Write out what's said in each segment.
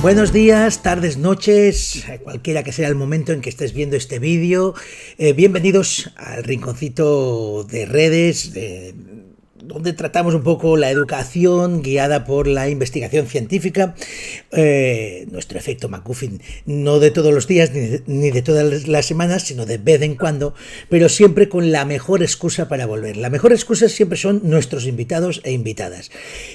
Buenos días, tardes, noches, cualquiera que sea el momento en que estés viendo este vídeo. Bienvenidos al rinconcito de redes, donde tratamos un poco la educación guiada por la investigación científica. Nuestro efecto McGuffin, no de todos los días ni de todas las semanas, sino de vez en cuando, pero siempre con la mejor excusa para volver. La mejor excusa siempre son nuestros invitados e invitadas.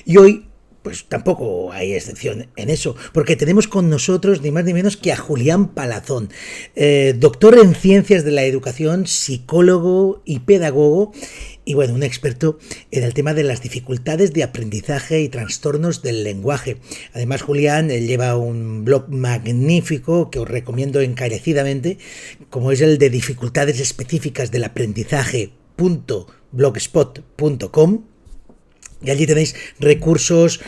Y hoy pues tampoco hay excepción en eso, porque tenemos con nosotros ni más ni menos que a Julián Palazón, doctor en Ciencias de la Educación, psicólogo y pedagogo, y bueno, un experto en el tema de las dificultades de aprendizaje y trastornos del lenguaje. Además, Julián lleva un blog magnífico que os recomiendo encarecidamente, como es el de dificultades específicas del aprendizaje.blogspot.com. Y allí tenéis recursos,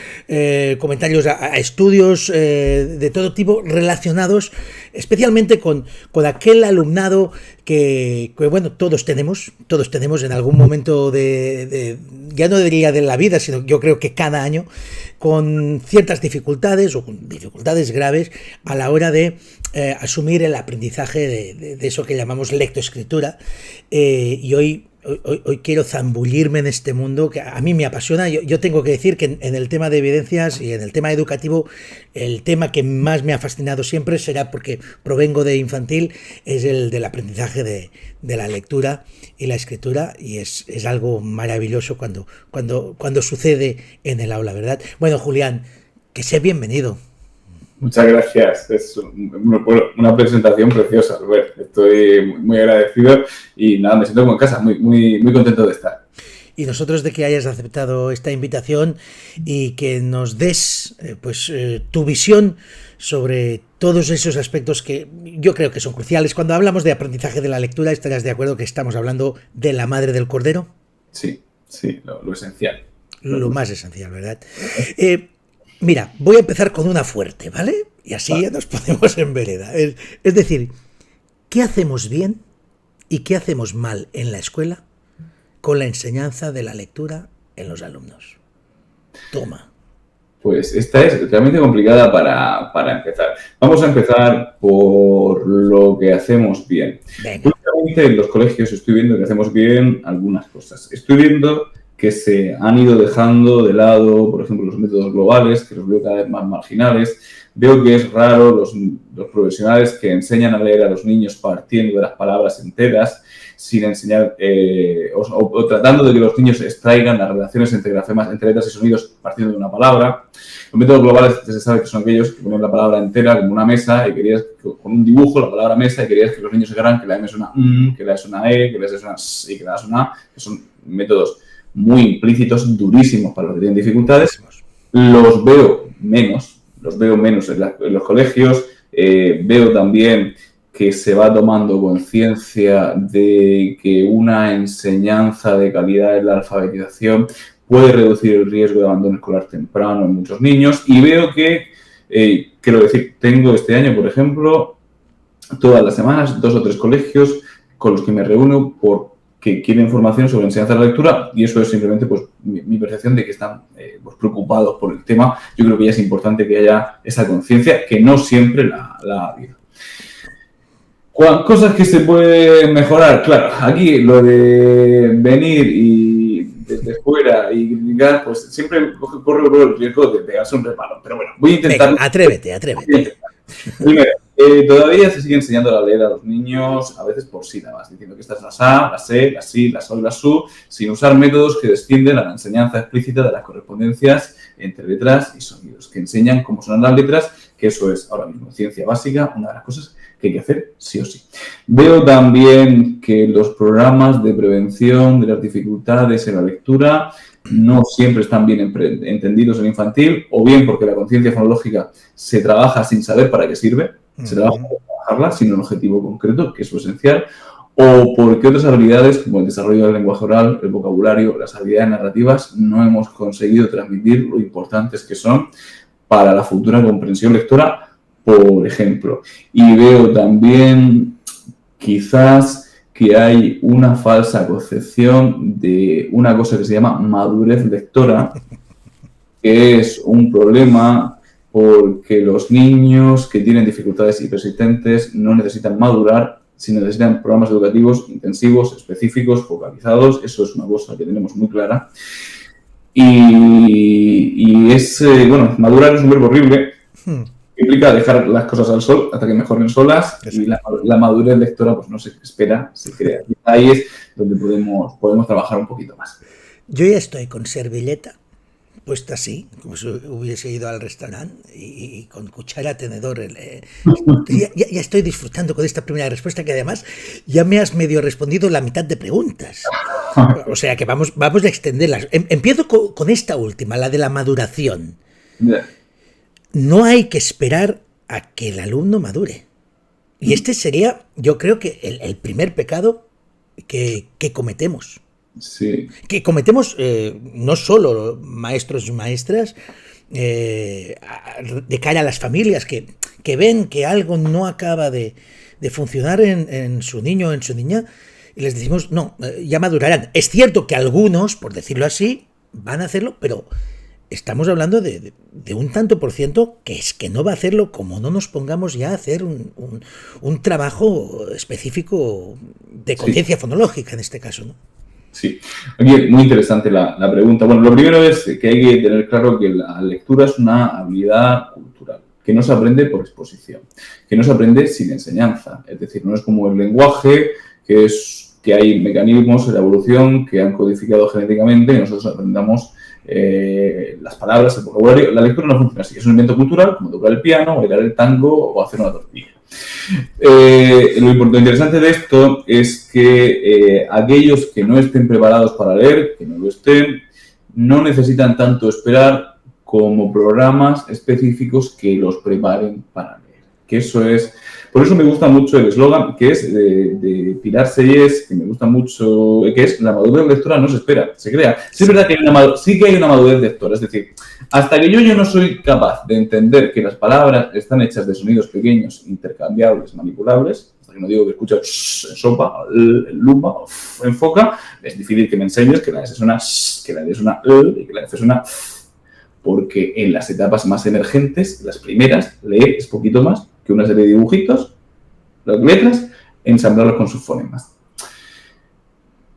comentarios a estudios de todo tipo relacionados especialmente con aquel alumnado que bueno, todos tenemos en algún momento ya no diría de la vida, sino yo creo que cada año, con ciertas dificultades o con dificultades graves a la hora de asumir el aprendizaje de eso que llamamos lectoescritura. Y hoy quiero zambullirme en este mundo que a mí me apasiona. Yo tengo que decir que en el tema de evidencias y en el tema educativo, el tema que más me ha fascinado siempre, será porque provengo de infantil, es el del aprendizaje de la lectura y la escritura, y es algo maravilloso cuando sucede en el aula, ¿verdad? Bueno, Julián, que sea bienvenido. Muchas gracias, es una presentación preciosa, Albert. Estoy muy agradecido y nada, me siento como en casa, muy contento de estar. Y nosotros de que hayas aceptado esta invitación y que nos des tu visión sobre todos esos aspectos que yo creo que son cruciales. Cuando hablamos de aprendizaje de la lectura, ¿estarás de acuerdo que estamos hablando de la madre del cordero? Sí, lo esencial. Lo más esencial, ¿verdad? Mira, voy a empezar con una fuerte, ¿vale? Y así ya nos ponemos en vereda. Es decir, ¿qué hacemos bien y qué hacemos mal en la escuela con la enseñanza de la lectura en los alumnos? Toma. Pues esta es realmente complicada para empezar. Vamos a empezar por lo que hacemos bien. Últimamente en los colegios estoy viendo que hacemos bien algunas cosas. Estoy viendo que se han ido dejando de lado, por ejemplo, los métodos globales, que los veo cada vez más marginales. Veo que es raro los profesionales que enseñan a leer a los niños partiendo de las palabras enteras, sin enseñar o tratando de que los niños extraigan las relaciones entre grafemas, entre letras y sonidos partiendo de una palabra. Los métodos globales se sabe que son aquellos que ponen la palabra entera como una mesa y querías con un dibujo la palabra mesa y querías que los niños se agarran que la M suena que la E suena E, que la S suena S y que la A suena A, que son métodos muy implícitos, durísimos para los que tienen dificultades. Los veo menos en los colegios. Veo también que se va tomando conciencia de que una enseñanza de calidad en la alfabetización puede reducir el riesgo de abandono escolar temprano en muchos niños. Y veo que, quiero decir, tengo este año, por ejemplo, todas las semanas 2 o 3 colegios con los que me reúno que quieren información sobre enseñanza de la lectura, y eso es simplemente pues mi percepción de que están preocupados por el tema. Yo creo que ya es importante que haya esa conciencia, que no siempre la ha habido. Cosas que se pueden mejorar. Claro, aquí lo de venir y desde fuera y criticar, pues siempre corre el riesgo de pegarse un reparo. Pero bueno, voy a intentar... Venga, atrévete. Primero, todavía se sigue enseñando a leer a los niños, a veces por sílabas, diciendo que esta es la SA, la SE, la SI, la SO y la SU, sin usar métodos que descienden a la enseñanza explícita de las correspondencias entre letras y sonidos, que enseñan cómo sonan las letras, que eso es ahora mismo ciencia básica, una de las cosas que hay que hacer sí o sí. Veo también que los programas de prevención de las dificultades en la lectura no siempre están bien entendidos en infantil, o bien porque la conciencia fonológica se trabaja sin saber para qué sirve, se trabaja para trabajarla sin un objetivo concreto, que es lo esencial, o porque otras habilidades como el desarrollo del lenguaje oral, el vocabulario, las habilidades narrativas, no hemos conseguido transmitir lo importantes que son para la futura comprensión lectora, por ejemplo. Y veo también quizás que hay una falsa concepción de una cosa que se llama madurez lectora, que es un problema porque los niños que tienen dificultades y persistentes no necesitan madurar, sino necesitan programas educativos intensivos, específicos, focalizados. Eso es una cosa que tenemos muy clara. Y es, madurar es un verbo horrible. Implica dejar las cosas al sol hasta que mejoren solas, y la madurez lectora pues no se espera, se crea. Y ahí es donde podemos trabajar un poquito más. Yo ya estoy con servilleta puesta así, como si hubiese ido al restaurante, y con cuchara, tenedor. Ya estoy disfrutando con esta primera respuesta, que además ya me has medio respondido la mitad de preguntas. O sea que vamos a extenderlas. Empiezo con esta última, la de la maduración. No hay que esperar a que el alumno madure. Y este sería, yo creo que el primer pecado que cometemos. Sí. Que cometemos no solo maestros y maestras, de cara a las familias que ven que algo no acaba de funcionar en su niño o en su niña, y les decimos, no, ya madurarán. Es cierto que algunos, por decirlo así, van a hacerlo, pero estamos hablando de un tanto por ciento que es que no va a hacerlo, como no nos pongamos ya a hacer un trabajo específico de conciencia fonológica en este caso, ¿no? Sí, aquí muy interesante la pregunta. Bueno, lo primero es que hay que tener claro que la lectura es una habilidad cultural, que no se aprende por exposición, que no se aprende sin enseñanza. Es decir, no es como el lenguaje, que hay mecanismos en la evolución que han codificado genéticamente y nosotros aprendamos las palabras, el vocabulario. La lectura no funciona así. Es un invento cultural, como tocar el piano, bailar el tango o hacer una tortilla. Lo interesante de esto es que aquellos que no estén preparados para leer, que no lo estén, no necesitan tanto esperar como programas específicos que los preparen para leer. Que eso es... Por eso me gusta mucho el eslogan, que es de Pilar Sellés, que me gusta mucho, que es: la madurez lectora no se espera, se crea. Sí es verdad que sí que hay una madurez lectora, es decir, hasta que yo no soy capaz de entender que las palabras están hechas de sonidos pequeños, intercambiables, manipulables, hasta que no digo que escucho sopa, lupa, enfoca, es difícil que me enseñes que la S suena que la D suena y que la F suena, porque en las etapas más emergentes, las primeras, leer es poquito más que una serie de dibujitos, las letras, ensamblarlos con sus fonemas.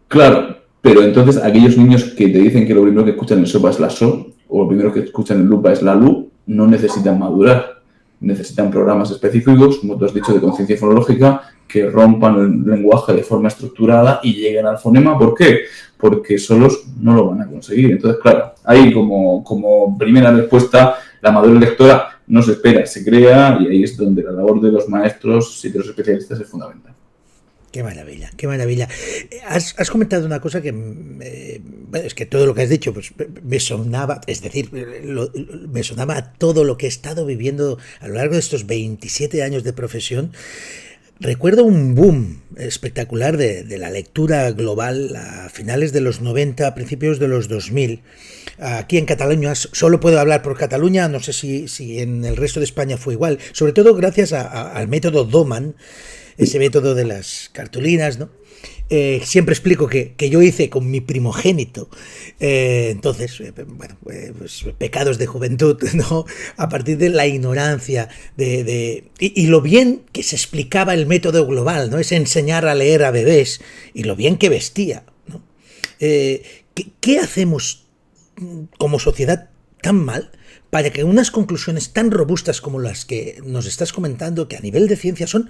Claro, pero entonces aquellos niños que te dicen que lo primero que escuchan en sopa es la so, o lo primero que escuchan en lupa es la lu, no necesitan madurar. Necesitan programas específicos, como tú has dicho, de conciencia fonológica, que rompan el lenguaje de forma estructurada y lleguen al fonema. ¿Por qué? Porque solos no lo van a conseguir. Entonces, claro, ahí como primera respuesta, la madurez lectora no se espera, se crea, y ahí es donde la labor de los maestros y de los especialistas es fundamental. Qué maravilla, qué maravilla. Has comentado una cosa que, es que todo lo que has dicho pues me sonaba, es decir, me sonaba a todo lo que he estado viviendo a lo largo de estos 27 años de profesión. Recuerdo un boom espectacular de la lectura global a finales de los 90, a principios de los 2000. Aquí en Cataluña, solo puedo hablar por Cataluña, no sé si en el resto de España fue igual, sobre todo gracias al método Doman, ese método de las cartulinas, ¿no? Siempre explico que yo hice con mi primogénito, entonces, pues pecados de juventud, ¿no? A partir de la ignorancia y lo bien que se explicaba el método global, ¿no? Es enseñar a leer a bebés, y lo bien que vestía, ¿no? ¿Qué hacemos como sociedad tan mal para que unas conclusiones tan robustas como las que nos estás comentando, que a nivel de ciencia son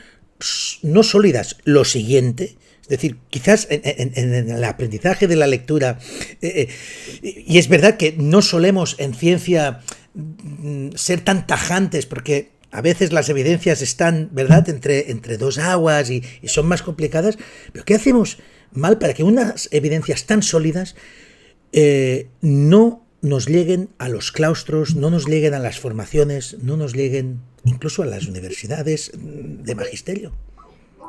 no sólidas, lo siguiente? Es decir, quizás en el aprendizaje de la lectura, y es verdad que no solemos en ciencia ser tan tajantes, porque a veces las evidencias están, ¿verdad?, entre dos aguas y son más complicadas, pero ¿qué hacemos mal para que unas evidencias tan sólidas no nos lleguen a los claustros, no nos lleguen a las formaciones, no nos lleguen incluso a las universidades de magisterio?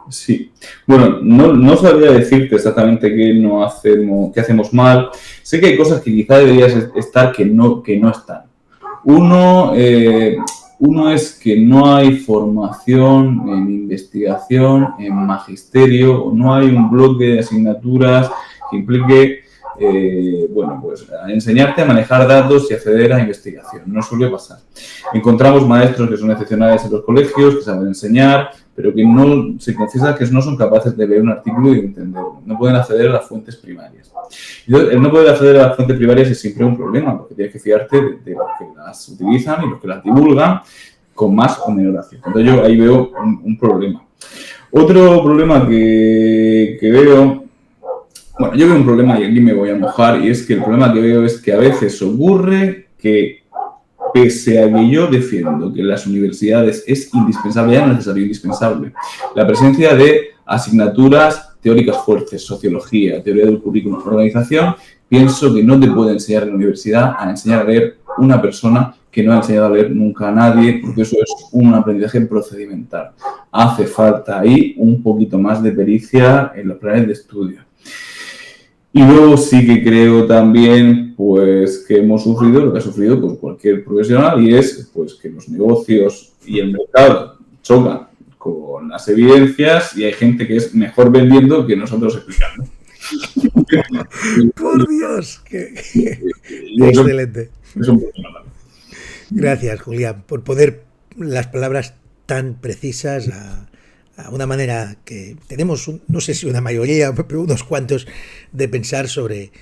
Sí. Bueno, no sabría decirte exactamente qué hacemos mal. Sé que hay cosas que quizá deberías estar que no están. Uno es que no hay formación en investigación, en magisterio, no hay un bloque de asignaturas que implique pues a enseñarte a manejar datos y acceder a investigación. No suele pasar. Encontramos maestros que son excepcionales en los colegios, que saben enseñar, pero que no se confiesa que no son capaces de leer un artículo y entenderlo. No pueden acceder a las fuentes primarias. Y el no poder acceder a las fuentes primarias es siempre un problema, porque tienes que fiarte de los que las utilizan y los que las divulgan con más o menor acierto. Entonces yo ahí veo un problema. Otro problema que veo, bueno, yo veo un problema y aquí me voy a mojar, y es que el problema que veo es que a veces ocurre que, pese a que yo defiendo que en las universidades es indispensable, ya no es necesario, indispensable, la presencia de asignaturas teóricas fuertes, sociología, teoría del currículum, organización, pienso que no te puede enseñar en la universidad a enseñar a leer una persona que no ha enseñado a leer nunca a nadie, porque eso es un aprendizaje procedimental. Hace falta ahí un poquito más de pericia en los planes de estudio. Y luego sí que creo también pues, que hemos sufrido lo que ha sufrido pues, cualquier profesional, y es pues, que los negocios y el mercado chocan con las evidencias y hay gente que es mejor vendiendo que nosotros explicando. ¡Por Dios! Excelente. Es un problema. Gracias, Julián, por poner las palabras tan precisas a una manera que tenemos, no sé si una mayoría, pero unos cuantos, de pensar sobre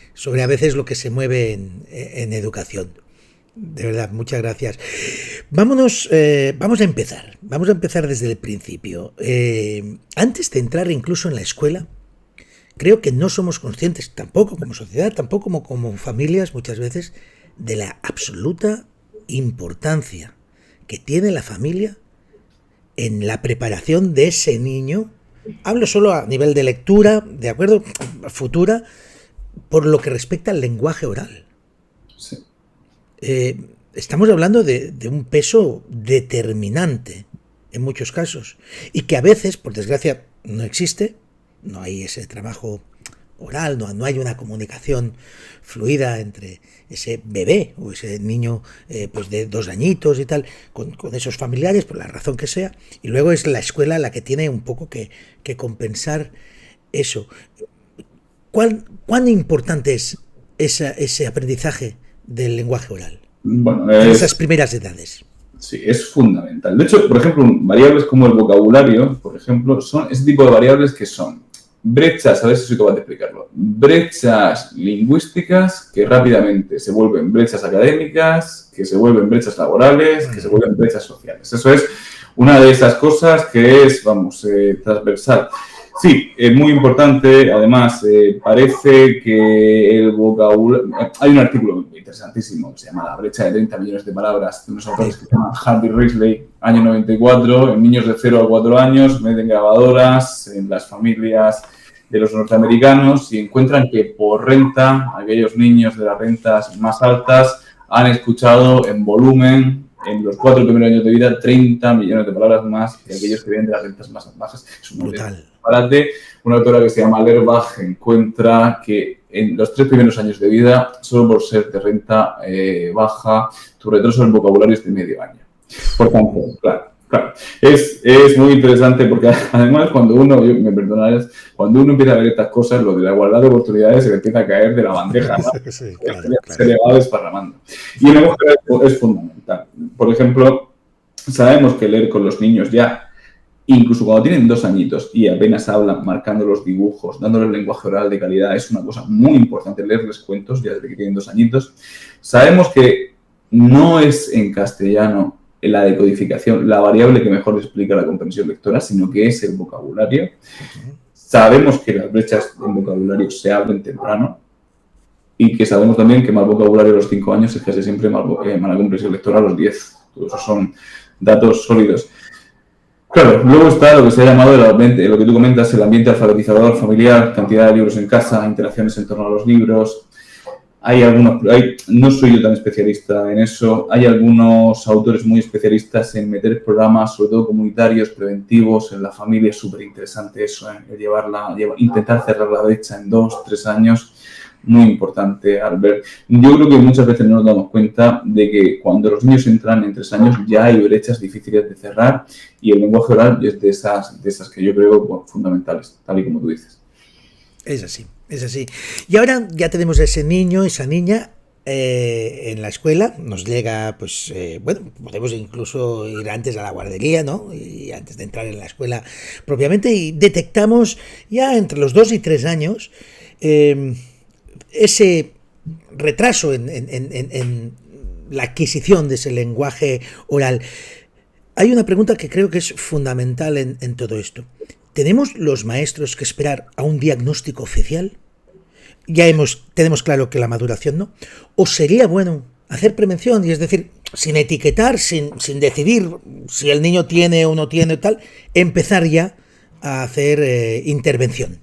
a veces lo que se mueve en educación. De verdad, muchas gracias. Vamos a empezar desde el principio. Antes de entrar incluso en la escuela, creo que no somos conscientes, tampoco como sociedad, tampoco como familias muchas veces, de la absoluta importancia que tiene la familia en la preparación de ese niño. Hablo solo a nivel de lectura, ¿de acuerdo? Futura, por lo que respecta al lenguaje oral. Sí. Estamos hablando de un peso determinante en muchos casos y que a veces, por desgracia, no existe, no hay ese trabajo oral, no hay una comunicación fluida entre ese bebé o ese niño pues de 2 añitos y tal, con esos familiares, por la razón que sea, y luego es la escuela la que tiene un poco que compensar eso. ¿Cuán importante es ese aprendizaje del lenguaje oral? Bueno, en esas primeras edades. Sí, es fundamental. De hecho, por ejemplo, variables como el vocabulario, por ejemplo, son ese tipo de variables que son brechas, a ver si soy capaz de explicarlo, brechas lingüísticas que rápidamente se vuelven brechas académicas, que se vuelven brechas laborales, que se vuelven brechas sociales. Eso es una de esas cosas que es, transversal. Sí, es muy importante. Además, parece que el vocabulario... Hay un artículo interesantísimo que se llama La brecha de 30 millones de palabras, de unos autores que se llaman Hardy Risley, año 94. En niños de 0 a 4 años meten grabadoras en las familias de los norteamericanos y encuentran que por renta, aquellos niños de las rentas más altas han escuchado en volumen, en los 4 primeros años de vida, 30 millones de palabras más que aquellos que vienen de las rentas más bajas. Es un brutal. Una autora que se llama Lerbach encuentra que en los 3 primeros años de vida, solo por ser de renta baja, tu retroso en vocabulario es de medio año. Por tanto, claro, es muy interesante porque además cuando uno, me perdonarás, cuando uno empieza a ver estas cosas, lo de la igualdad de oportunidades se le empieza a caer de la bandeja, ¿no? Sí, claro. Se le va desparramando. Y el lenguaje es fundamental. Por ejemplo, sabemos que leer con los niños ya, incluso cuando tienen 2 añitos y apenas hablan, marcando los dibujos, dándoles lenguaje oral de calidad, es una cosa muy importante, leerles cuentos ya desde que tienen 2 añitos. Sabemos que no es en castellano la decodificación la variable que mejor explica la comprensión lectora, sino que es el vocabulario. Sabemos que las brechas en vocabulario se abren temprano y que sabemos también que mal vocabulario a los 5 años es casi siempre mala comprensión lectora a los 10. Todos esos son datos sólidos. Claro, luego está lo que se ha llamado lo que tú comentas, el ambiente alfabetizador familiar, cantidad de libros en casa, interacciones en torno a los libros. No soy yo tan especialista en eso. Hay algunos autores muy especialistas en meter programas, sobre todo comunitarios, preventivos en la familia. Es súper interesante eso, intentar cerrar la brecha en 2, 3 años. Muy importante, Albert. Yo creo que muchas veces no nos damos cuenta de que cuando los niños entran en 3 años ya hay brechas difíciles de cerrar y el lenguaje oral es de esas que yo creo fundamentales, tal y como tú dices. Es así, es así. Y ahora ya tenemos a ese niño, esa niña en la escuela. Nos llega, pues, bueno, podemos incluso ir antes a la guardería, ¿no? Y antes de entrar en la escuela propiamente, y detectamos ya entre los 2 y 3 años ese retraso en la adquisición de ese lenguaje oral. Hay una pregunta que creo que es fundamental en todo esto. ¿Tenemos los maestros que esperar a un diagnóstico oficial? Ya tenemos claro que la maduración no. ¿O sería bueno hacer prevención? Y es decir, sin etiquetar, sin decidir si el niño tiene o no tiene tal, empezar ya a hacer intervención.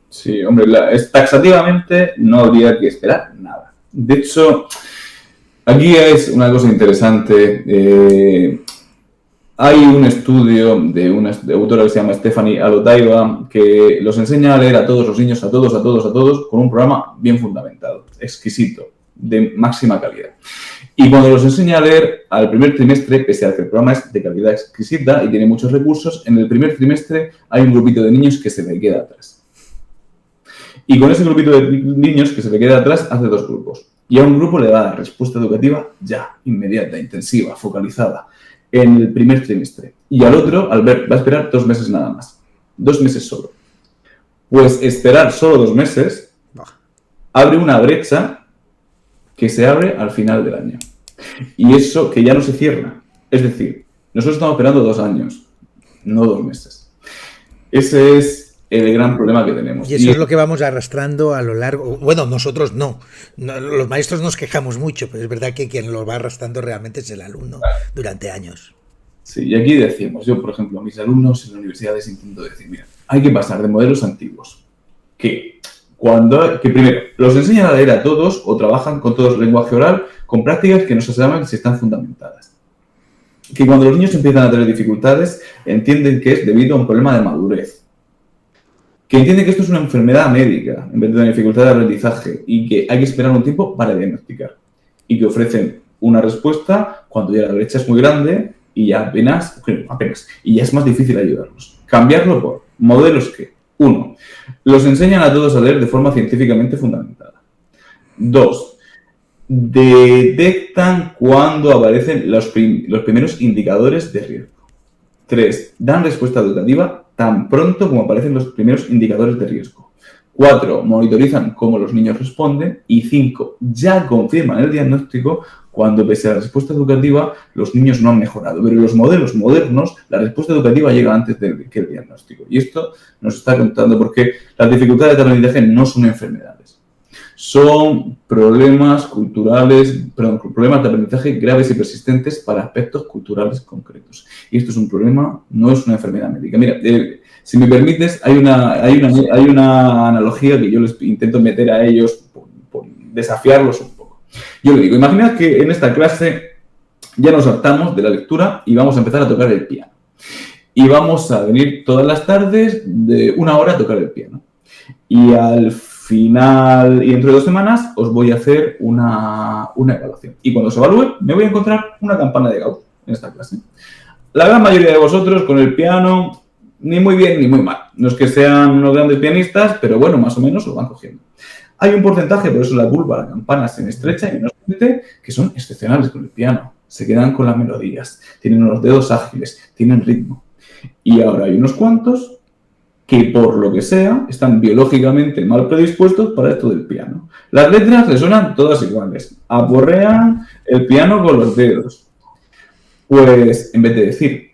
Sí, hombre, taxativamente no habría que esperar nada. De hecho, aquí es una cosa interesante. Hay un estudio de una autora que se llama Stephanie Alotaiba que los enseña a leer a todos los niños, a todos, con un programa bien fundamentado, exquisito, de máxima calidad. Y cuando los enseña a leer al primer trimestre, pese a que el programa es de calidad exquisita y tiene muchos recursos, en el primer trimestre hay un grupito de niños que se le queda atrás. Y con ese grupito de niños que se le queda atrás, hace 2 grupos. Y a un grupo le da la respuesta educativa ya, inmediata, intensiva, focalizada, en el primer trimestre. Y al otro, Albert, va a esperar 2 meses nada más. 2 meses solo. Pues esperar solo 2 meses abre una brecha que se abre al final del año. Y eso que ya no se cierra. Es decir, nosotros estamos esperando 2 años, no 2 meses. Ese es el gran problema que tenemos. Y eso es lo que vamos arrastrando a lo largo. Bueno, nosotros no. Los maestros nos quejamos mucho, pero es verdad que quien lo va arrastrando realmente es el alumno durante años. Sí, y aquí decimos, yo por ejemplo, a mis alumnos en la universidad les intento decir, mira, hay que pasar de modelos antiguos, que primero los enseñan a leer a todos o trabajan con todos el lenguaje oral con prácticas que no se saben si están fundamentadas. Que cuando los niños empiezan a tener dificultades, entienden que es debido a un problema de madurez. Que entiende que esto es una enfermedad médica en vez de una dificultad de aprendizaje y que hay que esperar un tiempo para diagnosticar y que ofrecen una respuesta cuando ya la brecha es muy grande y ya apenas y ya es más difícil ayudarlos. Cambiarlo por modelos que, 1, los enseñan a todos a leer de forma científicamente fundamentada. 2, detectan cuando aparecen los primeros indicadores de riesgo. 3, dan respuesta educativa tan pronto como aparecen los primeros indicadores de riesgo. 4, monitorizan cómo los niños responden. Y 5, ya confirman el diagnóstico cuando, pese a la respuesta educativa, los niños no han mejorado. Pero en los modelos modernos, la respuesta educativa llega antes que el diagnóstico. Y esto nos está contando porque las dificultades de aprendizaje no son enfermedades. Son problemas problemas de aprendizaje graves y persistentes para aspectos culturales concretos. Y esto es un problema, no es una enfermedad médica. Mira, si me permites, hay una analogía que yo les intento meter a ellos por desafiarlos un poco. Yo le digo, imaginad que en esta clase ya nos hartamos de la lectura y vamos a empezar a tocar el piano. Y vamos a venir todas las tardes de 1 hora a tocar el piano. Y al final, y dentro de 2 semanas, os voy a hacer una evaluación. Y cuando os evalúe, me voy a encontrar una campana de Gauss en esta clase. La gran mayoría de vosotros con el piano, ni muy bien ni muy mal. No es que sean unos grandes pianistas, pero bueno, más o menos lo van cogiendo. Hay un porcentaje, por eso la curva, la campana se me estrecha y no se siente, que son excepcionales con el piano. Se quedan con las melodías, tienen unos dedos ágiles, tienen ritmo. Y ahora hay unos cuantos que por lo que sea están biológicamente mal predispuestos para esto del piano. Las letras les suenan todas iguales, aporrean el piano con los dedos. Pues en vez de decir,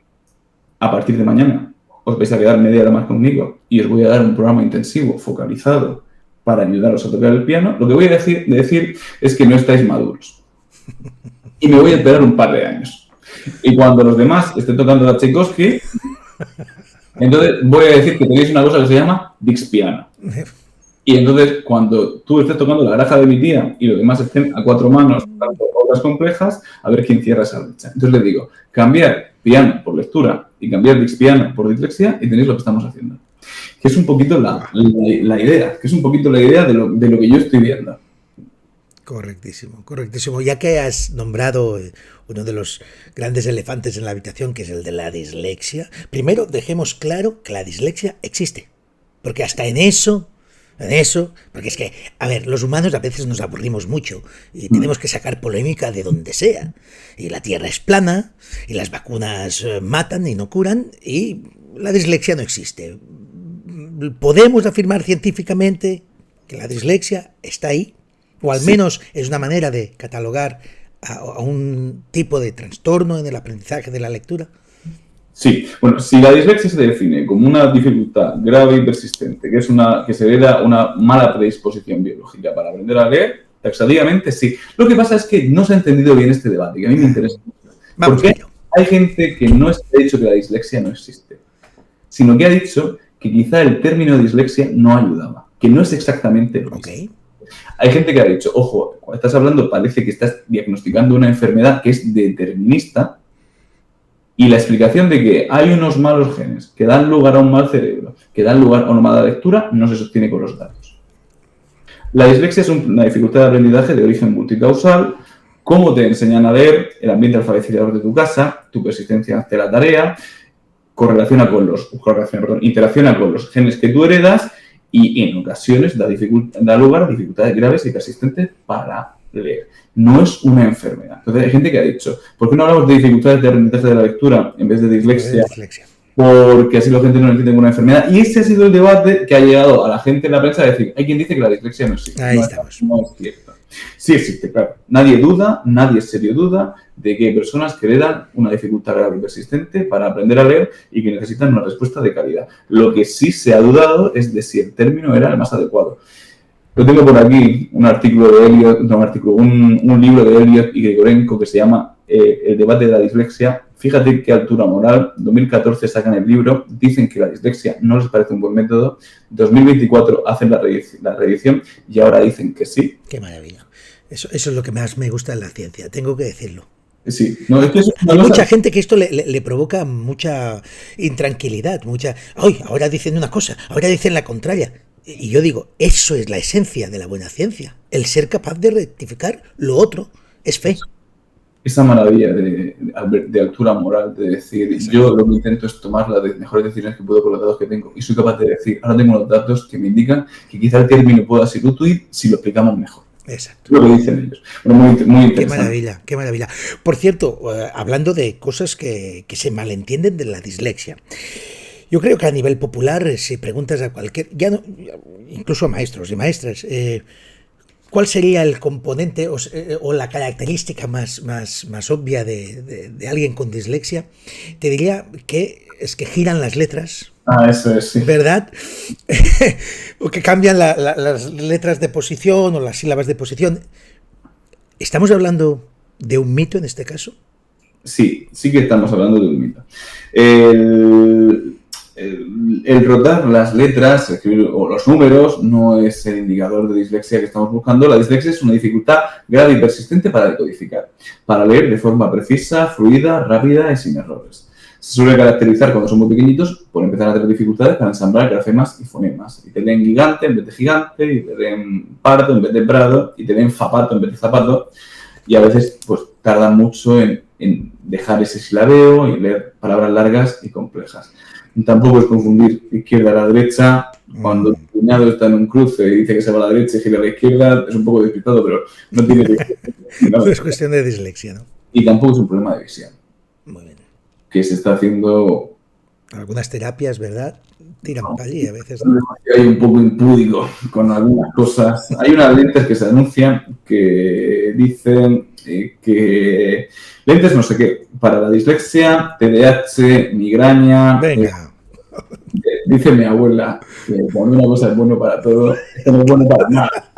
a partir de mañana os vais a quedar media hora más conmigo y os voy a dar un programa intensivo, focalizado, para ayudaros a tocar el piano, lo que voy a decir es que no estáis maduros. Y me voy a esperar un par de años. Y cuando los demás estén tocando a Tchaikovsky, entonces voy a decir que tenéis una cosa que se llama Dixpiano. Y entonces cuando tú estés tocando la granja de mi tía y los demás estén a 4 manos tocando obras complejas, a ver quién cierra esa brecha. Entonces les digo, cambiar piano por lectura y cambiar Dixpiano por dislexia y tenéis lo que estamos haciendo. Que es un poquito la idea, que es un poquito la idea de lo que yo estoy viendo. Correctísimo, correctísimo. Ya que has nombrado uno de los grandes elefantes en la habitación, que es el de la dislexia, primero dejemos claro que la dislexia existe, porque hasta en eso en eso, porque es que, a ver, los humanos a veces nos aburrimos mucho y tenemos que sacar polémica de donde sea. Y la Tierra es plana, y las vacunas matan y no curan, y la dislexia no existe. Podemos afirmar científicamente que la dislexia está ahí, o al menos es una manera de catalogar a un tipo de trastorno en el aprendizaje de la lectura. Sí, bueno, si la dislexia se define como una dificultad grave y persistente, que se hereda una mala predisposición biológica para aprender a leer, taxativamente sí. Lo que pasa es que no se ha entendido bien este debate, que a mí me interesa mucho. Porque hay gente que no ha dicho que la dislexia no existe, sino que ha dicho que quizá el término dislexia no ayudaba, que no es exactamente lo mismo. Okay. Hay gente que ha dicho, ojo, cuando estás hablando parece que estás diagnosticando una enfermedad que es determinista, y la explicación de que hay unos malos genes que dan lugar a un mal cerebro, que dan lugar a una mala lectura, no se sostiene con los datos. La dislexia es una dificultad de aprendizaje de origen multicausal, cómo te enseñan a leer, el ambiente alfabetizador de tu casa, tu persistencia ante la tarea, interacciona con los genes que tú heredas y en ocasiones da lugar a dificultades graves y persistentes para leer. No es una enfermedad. Entonces hay gente que ha dicho, ¿por qué no hablamos de dificultades de aprendizaje de la lectura en vez de dislexia? Porque así la gente no entiende como una enfermedad. Y ese ha sido el debate que ha llegado a la gente en la prensa a decir, hay quien dice que la dislexia no existe. Ahí estamos. No es cierto. Sí existe, claro. Nadie serio duda de que hay personas que heredan una dificultad grave y persistente para aprender a leer y que necesitan una respuesta de calidad. Lo que sí se ha dudado es de si el término era el más adecuado. Yo tengo por aquí un artículo de Eliot, un libro de Eliot y Grigorenko que se llama El debate de la dislexia. Fíjate qué altura moral. 2014 sacan el libro, dicen que la dislexia no les parece un buen método. 2024 hacen la reedición y ahora dicen que sí. Qué maravilla. Eso es lo que más me gusta en la ciencia, tengo que decirlo. Sí, no, es que hay mucha gente que esto le provoca mucha intranquilidad, ahora dicen una cosa, ahora dicen la contraria. Y yo digo, eso es la esencia de la buena ciencia, el ser capaz de rectificar lo otro, es fe. Esa maravilla de altura moral, de decir, exacto, yo lo que intento es tomar las mejores decisiones que puedo con los datos que tengo y soy capaz de decir, ahora tengo los datos que me indican que quizá el término pueda ser útil si lo explicamos mejor. Exacto. Lo que dicen ellos. Bueno, muy interesante. Qué maravilla, qué maravilla. Por cierto, hablando de cosas que se malentienden de la dislexia, yo creo que a nivel popular, si preguntas a incluso a maestros y maestras, ¿cuál sería el componente o la característica más obvia de alguien con dislexia? Te diría que es que giran las letras. Eso es, sí. ¿Verdad? O que cambian las letras de posición o las sílabas de posición. ¿Estamos hablando de un mito en este caso? Sí que estamos hablando de un mito. El rotar las letras, escribir o los números, no es el indicador de dislexia que estamos buscando. La dislexia es una dificultad grave y persistente para decodificar, para leer de forma precisa, fluida, rápida y sin errores. Se suele caracterizar cuando son muy pequeñitos por empezar a tener dificultades para ensamblar grafemas y fonemas. Y te leen gigante en vez de gigante, y te leen pardo en vez de prado, y te leen zapato en vez de zapato. Y a veces pues tardan mucho en dejar ese silabeo y leer palabras largas y complejas. Tampoco es confundir izquierda a la derecha. Cuando tu cuñado está en un cruce y dice que se va a la derecha y gira a la izquierda, es un poco despistado, pero no tiene... No es cuestión de dislexia, ¿no? Y tampoco es un problema de visión. Muy bien. Que se está haciendo... Algunas terapias, ¿verdad? Tiran para allí a veces. Hay un poco impúdico con algunas cosas. Hay unas lentes que se anuncian que dicen que lentes no sé qué, para la dislexia, TDAH, migraña. Venga. Dice mi abuela que cuando una cosa es bueno para todo, esto no es bueno para nada.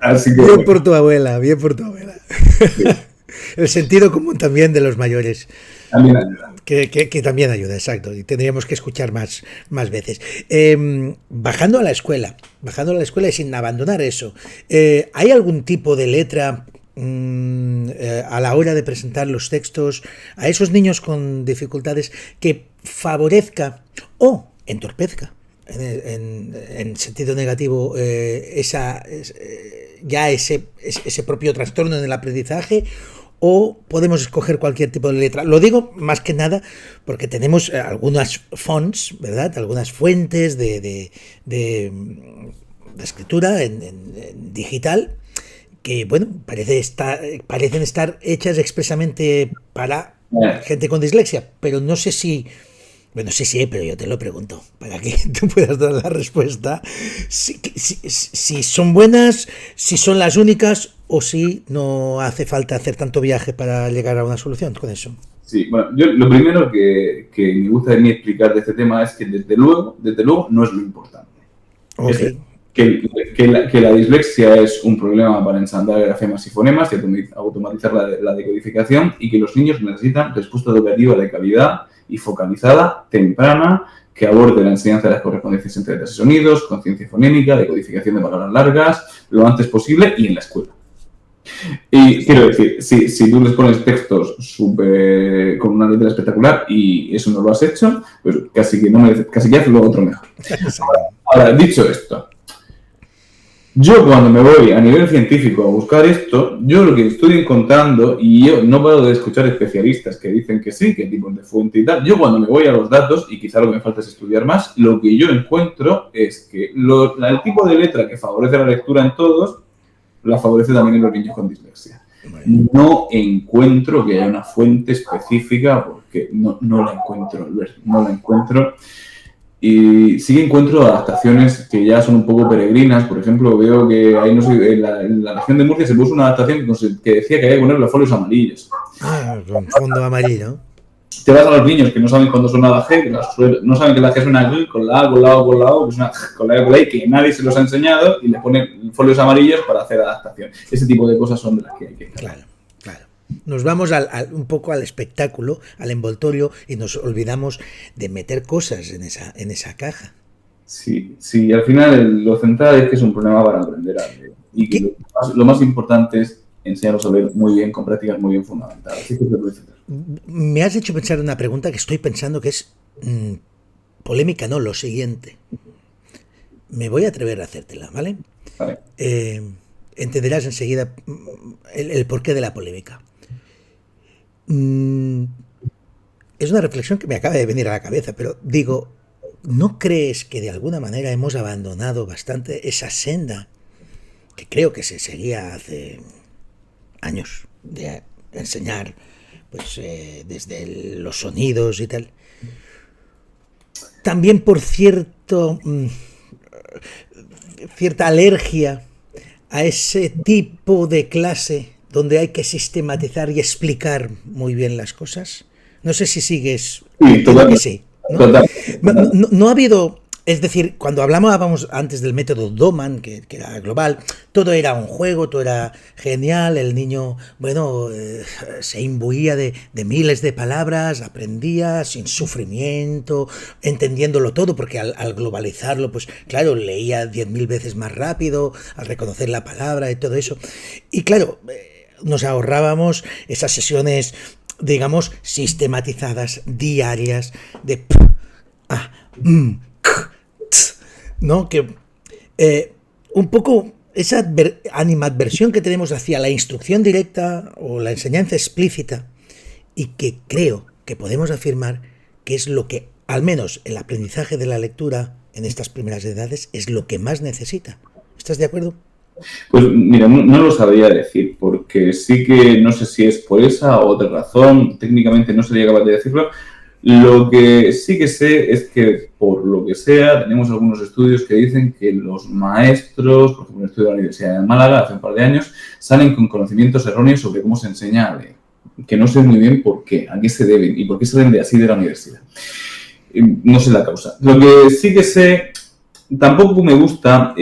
Así que, bien por tu abuela, bien por tu abuela. Sí. El sentido común también de los mayores. También ayuda. Que también ayuda, exacto. Y tendríamos que escuchar más veces. Bajando a la escuela y sin abandonar eso, ¿hay algún tipo de letra a la hora de presentar los textos a esos niños con dificultades que favorezca o entorpezca en sentido negativo ese propio trastorno en el aprendizaje? o podemos escoger cualquier tipo de letra. Lo digo más que nada porque tenemos algunas fonts, ¿verdad? Algunas fuentes de escritura en digital que, bueno, parecen estar hechas expresamente para gente con dislexia, pero no sé si... Bueno, sí, pero yo te lo pregunto, para que tú puedas dar la respuesta. Si son buenas, si son las únicas, o si no hace falta hacer tanto viaje para llegar a una solución con eso. Sí, bueno, yo lo primero que me gusta de mí explicar de este tema es que desde luego no es lo importante. Okay. Que la dislexia es un problema para ensamblar grafemas y fonemas y automatizar la decodificación, y que los niños necesitan respuesta educativa de calidad y focalizada, temprana, que aborde la enseñanza de las correspondencias entre letras y sonidos, conciencia fonémica, decodificación de palabras largas, lo antes posible y en la escuela. Y quiero decir, si tú les pones textos con una letra espectacular y eso no lo has hecho, pues casi que haces lo otro mejor. Ahora, dicho esto, yo cuando me voy a nivel científico a buscar esto, yo lo que estoy encontrando, y yo no paro de escuchar especialistas que dicen que sí, que tipos de fuente y tal, yo cuando me voy a los datos, y quizá lo que me falta es estudiar más, lo que yo encuentro es que el tipo de letra que favorece la lectura en todos, la favorece también en los niños con dislexia. No encuentro que haya una fuente específica, porque no la encuentro, Albert, no la encuentro. Y sí encuentro adaptaciones que ya son un poco peregrinas. Por ejemplo, veo que ahí, no sé, en la región de Murcia se puso una adaptación que decía que había que poner los folios amarillos. Con fondo amarillo. Te vas a los niños que no saben cuándo suena la G, no saben que la G suena G, con la A, con la O, con la O, con la E, con la I, que nadie se los ha enseñado, y le ponen folios amarillos para hacer adaptación. Ese tipo de cosas son de las que hay que... Claro. Nos vamos un poco al espectáculo, al envoltorio, y nos olvidamos de meter cosas en esa caja. Sí, al final lo central es que es un problema para aprender a leer. Y que lo más importante es enseñarlos a leer muy bien, con prácticas muy bien fundamentadas. Así que me has hecho pensar una pregunta que estoy pensando que es polémica, no, lo siguiente. Me voy a atrever a hacértela, ¿vale? Vale. Entenderás enseguida el porqué de la polémica. Es una reflexión que me acaba de venir a la cabeza, pero digo, ¿no crees que de alguna manera hemos abandonado bastante esa senda que creo que se seguía hace años de enseñar, pues desde los sonidos y tal? También por cierta alergia a ese tipo de clase donde hay que sistematizar y explicar muy bien las cosas. No sé si sigues. Sí, totalmente. Sí, ¿no? No ha habido... Es decir, cuando hablábamos antes del método Doman, que era global, todo era un juego, todo era genial, el niño, bueno, se imbuía de miles de palabras, aprendía sin sufrimiento, entendiéndolo todo, porque al globalizarlo, pues claro, leía 10.000 veces más rápido, al reconocer la palabra y todo eso. Y claro, nos ahorrábamos esas sesiones, digamos, sistematizadas, diarias, de ¿no? Que un poco esa animadversión que tenemos hacia la instrucción directa o la enseñanza explícita, y que creo que podemos afirmar que es lo que, al menos el aprendizaje de la lectura en estas primeras edades, es lo que más necesita. ¿Estás de acuerdo? Pues mira, no lo sabría decir, porque sí que no sé si es por esa u otra razón, técnicamente no sería capaz de decirlo. Lo que sí que sé es que, por lo que sea, tenemos algunos estudios que dicen que los maestros, por ejemplo, el estudio de la Universidad de Málaga hace un par de años, salen con conocimientos erróneos sobre cómo se enseña a leer, que no sé muy bien por qué, a qué se deben y por qué salen de así de la universidad. No sé la causa. Lo que sí que sé, tampoco me gusta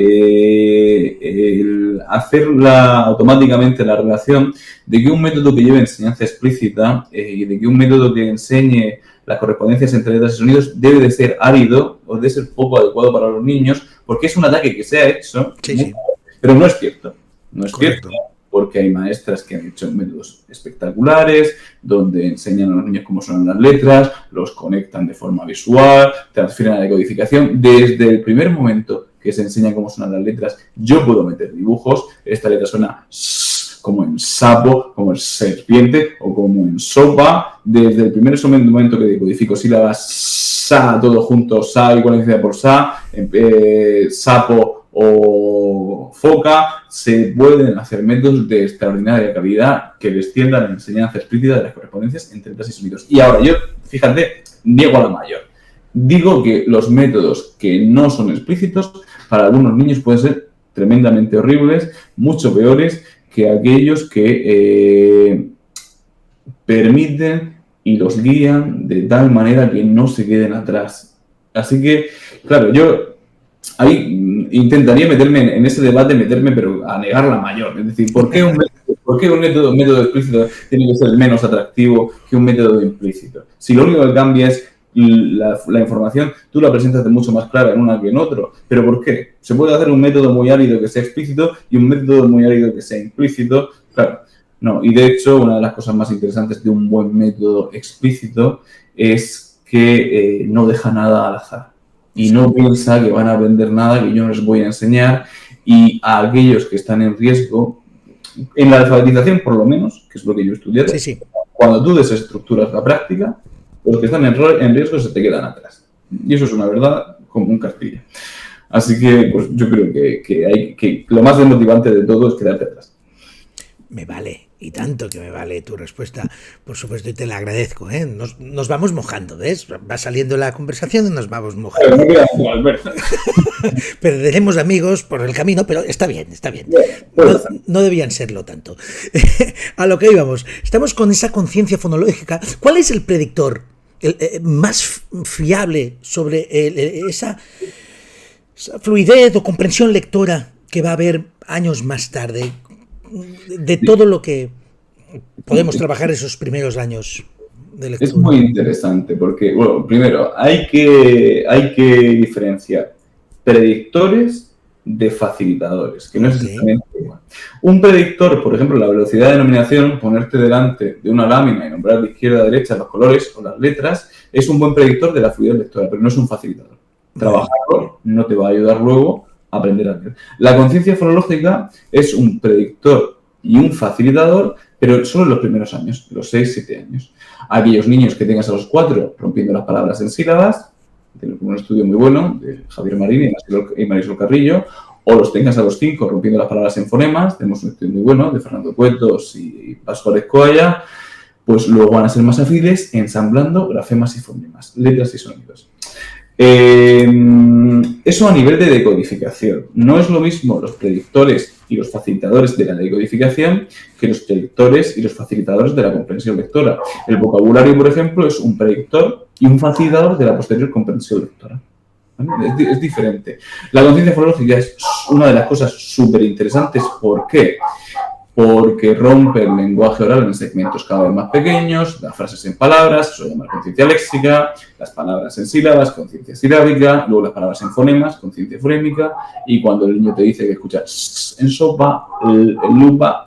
hacer automáticamente la relación de que un método que lleve enseñanza explícita y de que un método que enseñe las correspondencias entre letras y sonidos debe de ser árido o debe ser poco adecuado para los niños, porque es un ataque que se ha hecho, sí. Pero no es cierto. No es Correcto. Cierto, porque hay maestras que han hecho métodos espectaculares, donde enseñan a los niños cómo suenan las letras, los conectan de forma visual, transfieren la decodificación. Desde el primer momento que se enseña cómo suenan las letras, yo puedo meter dibujos, esta letra suena como en sapo, como en serpiente o como en sopa. Desde el primer momento que decodifico sílabas, sa, todo junto, sa igual iniciada por sa, sapo o foca, se pueden hacer métodos de extraordinaria calidad que extiendan la enseñanza explícita de las correspondencias entre letras y sonidos. Y ahora yo, fíjate, niego a la mayor. Digo que los métodos que no son explícitos para algunos niños pueden ser tremendamente horribles, mucho peores que aquellos que permiten y los guían de tal manera que no se queden atrás. Así que, claro, yo ahí intentaría meterme en ese debate, pero a negar la mayor. Es decir, ¿por qué un método explícito tiene que ser menos atractivo que un método implícito? Si lo único que cambia es la información, tú la presentas de mucho más clara en una que en otro. ¿Pero por qué? Se puede hacer un método muy árido que sea explícito y un método muy árido que sea implícito. Claro, no. Y de hecho, una de las cosas más interesantes de un buen método explícito es que no deja nada al azar. Y no piensa que van a aprender nada que yo no les voy a enseñar. Y a aquellos que están en riesgo, en la alfabetización por lo menos, que es lo que yo he estudiado, cuando tú desestructuras la práctica, los que están en riesgo se te quedan atrás. Y eso es una verdad como un castillo. Así que pues, yo creo que lo más desmotivante de todo es quedarte atrás. Me vale, y tanto que me vale tu respuesta, por supuesto, y te la agradezco, ¿eh? Nos vamos mojando, ¿ves? Va saliendo la conversación y nos vamos mojando. Perderemos amigos por el camino, pero está bien, está bien. No debían serlo tanto. A lo que íbamos, estamos con esa conciencia fonológica. ¿Cuál es el predictor más fiable sobre esa fluidez o comprensión lectora que va a haber años más tarde, de todo lo que podemos trabajar esos primeros años de lectura? Es muy interesante porque, bueno, primero, hay que diferenciar predictores de facilitadores, que no es exactamente igual. Un predictor, por ejemplo, la velocidad de denominación, ponerte delante de una lámina y nombrar de izquierda a derecha los colores o las letras, es un buen predictor de la fluidez lectora, pero no es un facilitador. Trabajarlo no te va a ayudar luego a aprender a leer. La conciencia fonológica es un predictor y un facilitador, pero solo en los primeros años, los 6-7 años. Aquellos niños que tengas a los 4 rompiendo las palabras en sílabas, de un estudio muy bueno de Javier Marín y Marisol Carrillo, o los tengas a los 5 rompiendo las palabras en fonemas, tenemos un estudio muy bueno de Fernando Cuetos y Pascual Escoalla, pues luego van a ser más ágiles ensamblando grafemas y fonemas, letras y sonidos. Eso a nivel de decodificación. No es lo mismo los predictores y los facilitadores de la decodificación que los predictores y los facilitadores de la comprensión lectora. El vocabulario, por ejemplo, es un predictor y un facilitador de la posterior comprensión lectora. ¿Vale? Es diferente. La conciencia fonológica es una de las cosas súper interesantes. ¿Por qué? Porque rompe el lenguaje oral en segmentos cada vez más pequeños, las frases en palabras, eso se llama conciencia léxica, las palabras en sílabas, conciencia silábica, luego las palabras en fonemas, conciencia fonémica, y cuando el niño te dice que escucha en sopa, el lupa,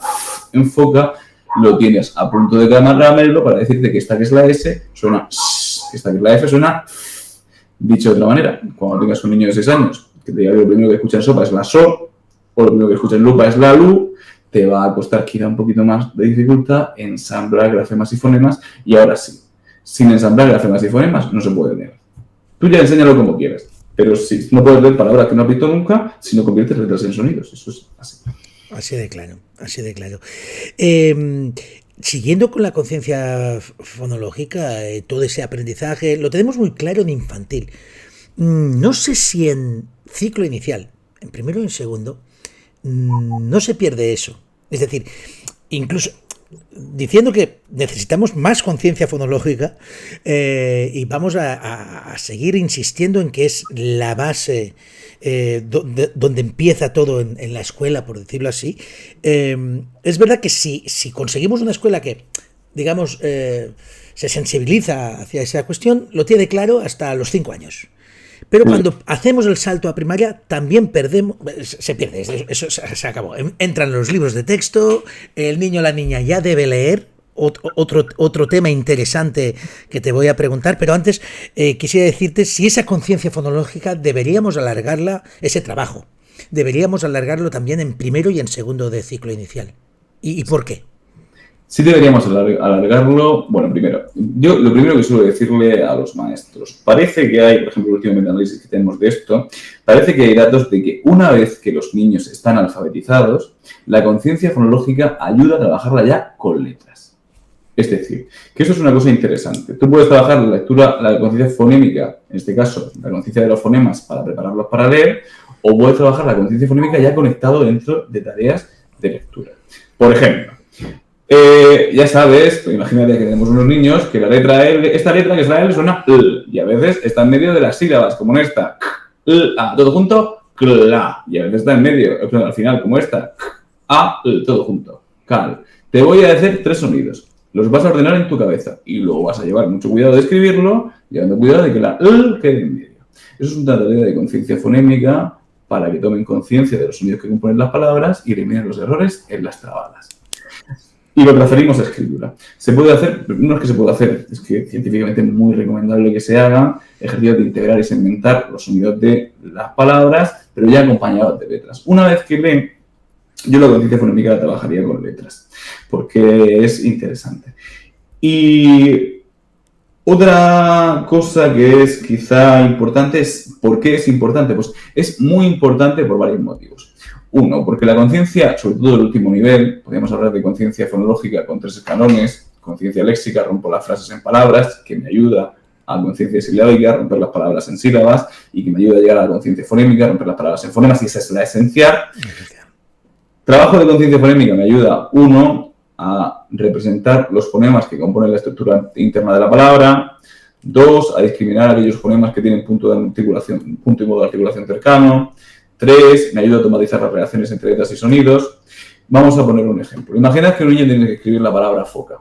en foca, lo tienes a punto de caramello para decirte que esta que es la S suena que esta que es la F suena. Dicho de otra manera, cuando tengas un niño de 6 años que te diga que lo primero que escucha en sopa es la so, o lo primero que escucha en lupa es la lu, te va a costar quizá un poquito más de dificultad ensamblar grafemas y fonemas, y ahora sí, sin ensamblar grafemas y fonemas no se puede leer. Tú ya enséñalo como quieras, pero sí, no puedes leer palabras que no has visto nunca si no conviertes letras en sonidos, eso es así. Así de claro, así de claro. Siguiendo con la conciencia fonológica, todo ese aprendizaje, lo tenemos muy claro en infantil. No sé si en ciclo inicial, en primero y en segundo, no se pierde eso. Es decir, incluso diciendo que necesitamos más conciencia fonológica y vamos a seguir insistiendo en que es la base donde empieza todo en la escuela, por decirlo así. Es verdad que si conseguimos una escuela que, digamos, se sensibiliza hacia esa cuestión, lo tiene claro hasta los 5 años. Pero cuando hacemos el salto a primaria, también se pierde, eso se acabó. Entran los libros de texto, el niño o la niña ya debe leer. Otro tema interesante que te voy a preguntar, pero antes quisiera decirte si esa conciencia fonológica deberíamos alargarla, ese trabajo, deberíamos alargarlo también en primero y en segundo de ciclo inicial. ¿Y por qué? Sí deberíamos alargarlo. Bueno, primero, yo lo primero que suelo decirle a los maestros, parece que hay, por ejemplo, el último metaanálisis que tenemos de esto, parece que hay datos de que una vez que los niños están alfabetizados, la conciencia fonológica ayuda a trabajarla ya con letras. Es decir, que eso es una cosa interesante. Tú puedes trabajar la lectura, la conciencia fonémica, en este caso, la conciencia de los fonemas para prepararlos para leer, o puedes trabajar la conciencia fonémica ya conectado dentro de tareas de lectura. Por ejemplo, ya sabes, imagínate que tenemos unos niños que la letra L, esta letra que es la L suena L, y a veces está en medio de las sílabas, como en esta, A, todo junto, CLA, y a veces está en medio, al final, como esta, A, L, todo junto, CAL. Te voy a decir 3 sonidos, los vas a ordenar en tu cabeza, y luego vas a llevar mucho cuidado de escribirlo, llevando cuidado de que la L quede en medio. Eso es una tarea de conciencia fonémica para que tomen conciencia de los sonidos que componen las palabras y eliminen los errores en las trabadas. Y lo transferimos a escritura. Se puede hacer, no es que se pueda hacer, es que científicamente es muy recomendable que se hagan ejercicios de integrar y segmentar los sonidos de las palabras, pero ya acompañados de letras. Una vez que leen, yo la conciencia fonémica la trabajaría con letras, porque es interesante. Y otra cosa que es quizá importante es, ¿por qué es importante? Pues es muy importante por varios motivos. Uno, porque la conciencia, sobre todo el último nivel, podríamos hablar de conciencia fonológica con 3 escalones, conciencia léxica, rompo las frases en palabras, que me ayuda a conciencia silábica, romper las palabras en sílabas, y que me ayuda a llegar a la conciencia fonémica, romper las palabras en fonemas, y esa es la esencial. Trabajo de conciencia fonémica me ayuda, 1, a representar los fonemas que componen la estructura interna de la palabra, 2, a discriminar aquellos fonemas que tienen punto y modo de articulación cercano, 3, me ayuda a automatizar las relaciones entre letras y sonidos. Vamos a poner un ejemplo. Imaginad que un niño tiene que escribir la palabra foca.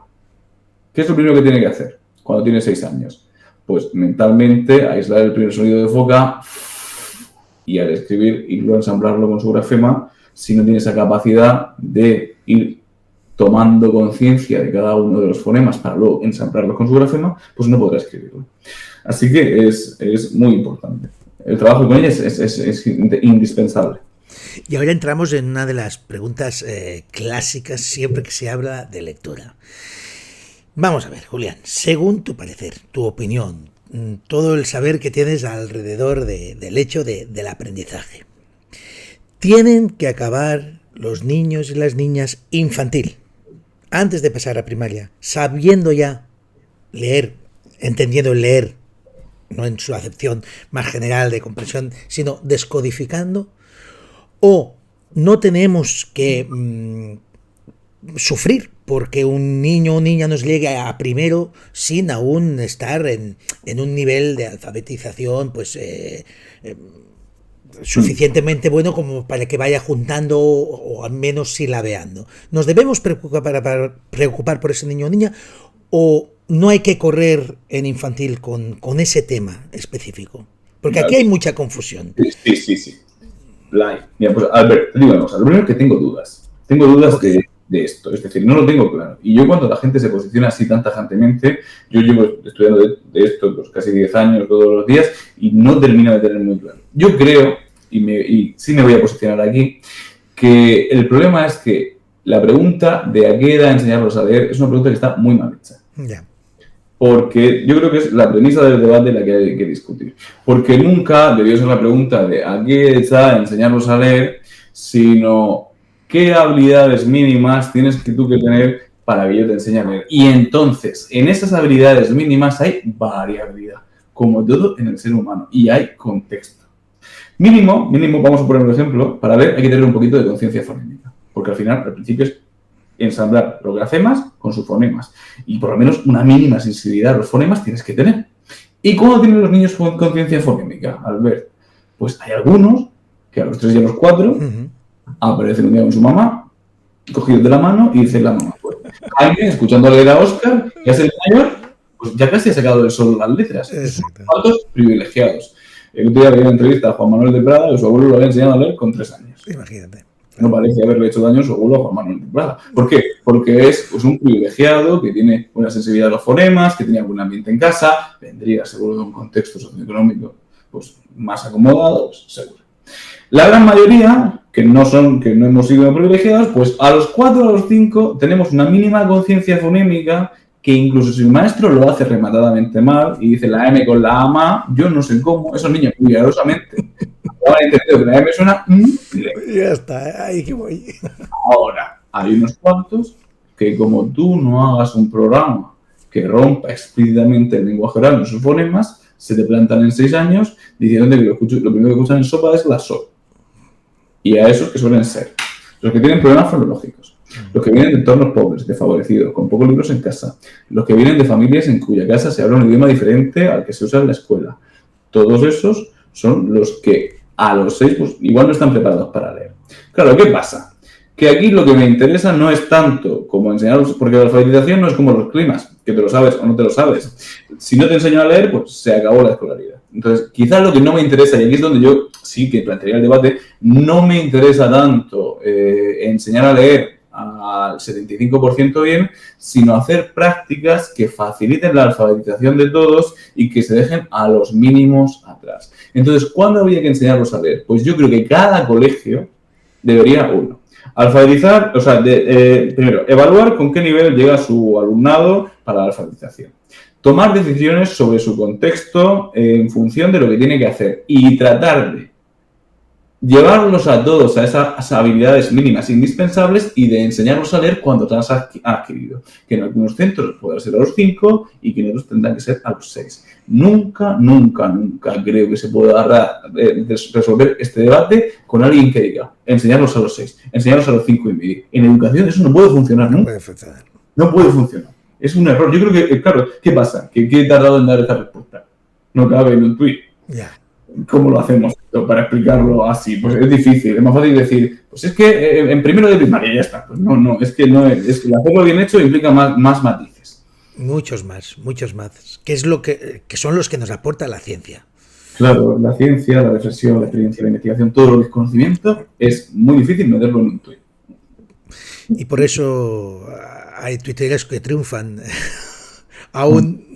¿Qué es lo primero que tiene que hacer cuando tiene 6 años? Pues mentalmente aislar el primer sonido de foca y al escribir y luego ensamblarlo con su grafema. Si no tiene esa capacidad de ir tomando conciencia de cada uno de los fonemas para luego ensamblarlos con su grafema, pues no podrá escribirlo. Así que es muy importante. El trabajo con ella es indispensable. Y ahora entramos en una de las preguntas clásicas siempre que se habla de lectura. Vamos a ver, Julián, según tu parecer, tu opinión, todo el saber que tienes alrededor del hecho del aprendizaje, ¿tienen que acabar los niños y las niñas infantil, antes de pasar a primaria, sabiendo ya leer, entendiendo el leer, no en su acepción más general de comprensión, sino descodificando? ¿O no tenemos que sufrir porque un niño o niña nos llegue a primero sin aún estar en un nivel de alfabetización pues suficientemente bueno como para que vaya juntando o al menos silabeando? ¿Nos debemos preocupar por ese niño o niña, o no hay que correr en infantil con ese tema específico? Porque aquí hay mucha confusión. Sí. Mira, pues Albert, te digo una cosa. Lo primero es que tengo dudas. Tengo dudas de esto. Es decir, no lo tengo claro. Y yo cuando la gente se posiciona así tan tajantemente, yo llevo estudiando de esto pues, casi 10 años todos los días y no termino de tener muy claro. Yo creo, y sí me voy a posicionar aquí, que el problema es que la pregunta de a qué edad enseñarlos a leer es una pregunta que está muy mal hecha. Ya. Porque yo creo que es la premisa del debate la que hay que discutir. Porque nunca debió ser la pregunta de a qué edad enseñarlos a leer, sino qué habilidades mínimas tienes tú que tener para que yo te enseñe a leer. Y entonces, en esas habilidades mínimas hay variabilidad, como todo en el ser humano, y hay contexto. Mínimo, vamos a poner un ejemplo, para leer hay que tener un poquito de conciencia fonémica, porque al final, al principio es ensamblar los grafemas con sus fonemas. Y por lo menos una mínima sensibilidad a los fonemas tienes que tener. ¿Y cómo tienen los niños con conciencia fonémica, Albert? Pues hay algunos que a los 3 y a los 4 aparecen un día con su mamá, cogidos de la mano y dicen la mamá. Pues, alguien escuchando leer a Óscar, que es el mayor, pues ya casi ha sacado del sol las letras. Son altos privilegiados. El otro día veía una entrevista a Juan Manuel de Prada, que su abuelo lo había enseñado a leer con 3 años. Imagínate. No parece haberle hecho daño a su abuelo Juan Manuel de Prada. ¿Por qué? Porque es pues, un privilegiado que tiene una sensibilidad a los fonemas, que tiene algún ambiente en casa, vendría seguro de un contexto socioeconómico pues, más acomodado, pues, seguro. La gran mayoría que no hemos sido privilegiados, pues a los 4 o a los 5 tenemos una mínima conciencia fonémica que incluso si el maestro lo hace rematadamente mal y dice la M con la A ma, yo no sé cómo, esos niños cuidadosamente han entendido que la M suena ya está, ahí que voy. Ahora, hay unos cuantos que como tú no hagas un programa que rompa explícitamente el lenguaje oral en sus fonemas, se te plantan en 6 años diciendo que lo primero que escuchan en sopa es la so. Y a esos que suelen ser los que tienen problemas fonológicos, los que vienen de entornos pobres, desfavorecidos, con pocos libros en casa, los que vienen de familias en cuya casa se habla un idioma diferente al que se usa en la escuela. Todos esos son los que a los 6 pues, igual no están preparados para leer. Claro, ¿qué pasa? Que aquí lo que me interesa no es tanto como enseñaros, porque la alfabetización no es como los climas, que te lo sabes o no te lo sabes. Si no te enseño a leer, pues se acabó la escolaridad. Entonces, quizás lo que no me interesa, y aquí es donde yo sí que plantearía el debate, no me interesa tanto enseñar a leer al 75% bien, sino hacer prácticas que faciliten la alfabetización de todos y que se dejen a los mínimos atrás. Entonces, ¿cuándo habría que enseñarlos a leer? Pues yo creo que cada colegio debería, alfabetizar, o sea, primero, evaluar con qué nivel llega su alumnado para la alfabetización. Tomar decisiones sobre su contexto en función de lo que tiene que hacer y tratar de llevarlos a todos a esas habilidades mínimas indispensables y de enseñarlos a leer cuando las has adquirido. Que en algunos centros pueda ser a los 5 y que en otros tendrán que ser a los 6. Nunca creo que se pueda resolver este debate con alguien que diga enseñarlos a los 6, enseñarlos a los 5 y medio. En educación eso no puede funcionar, ¿no? No puede funcionar. Es un error. Yo creo que, claro, ¿qué pasa? ¿Qué he tardado en dar esta respuesta? No cabe en un tuit. Ya. ¿Cómo lo hacemos para explicarlo así? Pues es difícil, es más fácil decir, pues es que en primero de primaria ya está. Pues no, es que hacerlo bien hecho implica más matices. Muchos más, que es lo que son los que nos aporta la ciencia. Claro, la ciencia, la reflexión, la experiencia, la investigación, todo lo que es conocimiento, es muy difícil meterlo en un tuit. Y por eso hay tuiteros que triunfan aún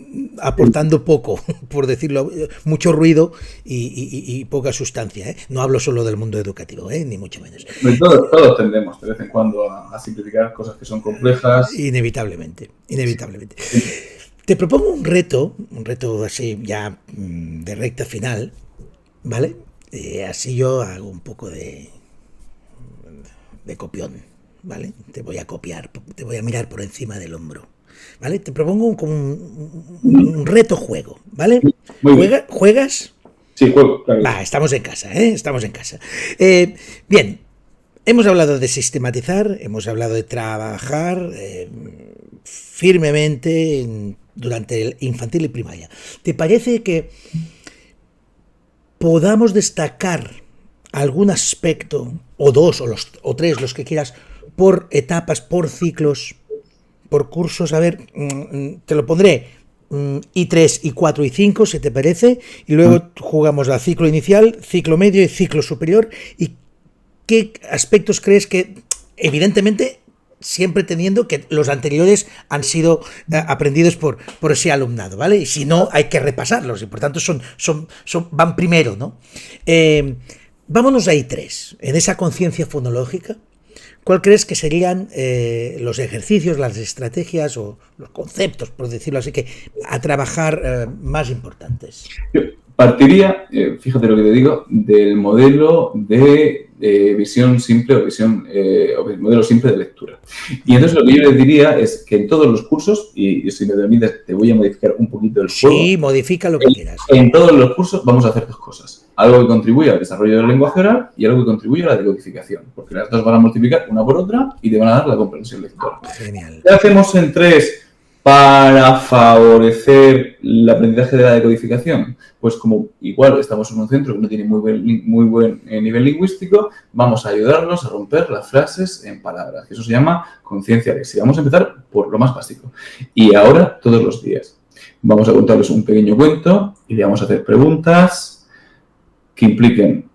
aportando poco, por decirlo, mucho ruido y poca sustancia, ¿eh? No hablo solo del mundo educativo, ni mucho menos. Todos tendemos de vez en cuando a simplificar cosas que son complejas. Inevitablemente. Te propongo un reto así ya de recta final, ¿vale? Así yo hago un poco de copión, ¿vale? Te voy a copiar, te voy a mirar por encima del hombro, ¿vale? Te propongo como un reto juego, ¿vale? ¿Juegas? Sí, juego, claro. Va, estamos en casa, ¿eh? Estamos en casa. Bien, hemos hablado de sistematizar, hemos hablado de trabajar firmemente durante el infantil y primaria. ¿Te parece que podamos destacar algún aspecto, o dos, o tres, los que quieras, por etapas, por ciclos, por cursos? A ver, te lo pondré I3, I4 y 5, si te parece, y luego jugamos al ciclo inicial, ciclo medio y ciclo superior. ¿Y qué aspectos crees que, evidentemente, siempre teniendo que los anteriores han sido aprendidos por ese alumnado, ¿vale? Y si no, hay que repasarlos, y por tanto van primero, ¿no? Vámonos a I3, en esa conciencia fonológica. ¿Cuál crees que serían los ejercicios, las estrategias o los conceptos, por decirlo así, que a trabajar más importantes? Yo partiría, fíjate lo que te digo, del modelo de visión simple o modelo simple de lectura. Y entonces lo que yo les diría es que en todos los cursos, y si me permites te voy a modificar un poquito el juego. Sí, modifica lo que quieras. En todos los cursos vamos a hacer dos cosas. Algo que contribuye al desarrollo del lenguaje oral y algo que contribuye a la decodificación. Porque las dos van a multiplicar una por otra y te van a dar la comprensión lectora. Genial. ¿Qué hacemos en 3 para favorecer el aprendizaje de la decodificación? Pues como igual estamos en un centro que no tiene muy buen nivel lingüístico, vamos a ayudarlos a romper las frases en palabras. Eso se llama conciencia léxica. Vamos a empezar por lo más básico. Y ahora, todos los días, vamos a contarles un pequeño cuento y le vamos a hacer preguntas que impliquen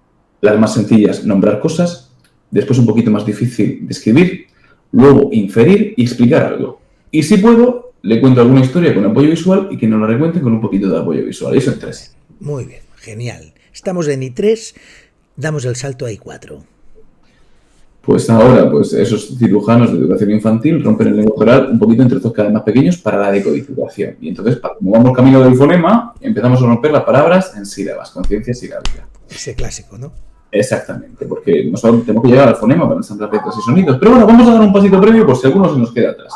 las más sencillas, nombrar cosas, después un poquito más difícil describir, luego inferir y explicar algo. Y si puedo, le cuento alguna historia con apoyo visual y que nos la recuenten con un poquito de apoyo visual. Eso en 3. Muy bien, genial. Estamos en I3, damos el salto a I4. Pues ahora, pues esos cirujanos de educación infantil rompen el lenguaje oral un poquito en trozos cada vez más pequeños para la decodificación. Y entonces, como vamos camino del fonema, empezamos a romper las palabras en sílabas, conciencia silábica. Ese clásico, ¿no? Exactamente, porque nosotros tenemos que llegar al fonema para ensamblar letras y sonidos. Pero bueno, vamos a dar un pasito previo por si alguno se nos queda atrás.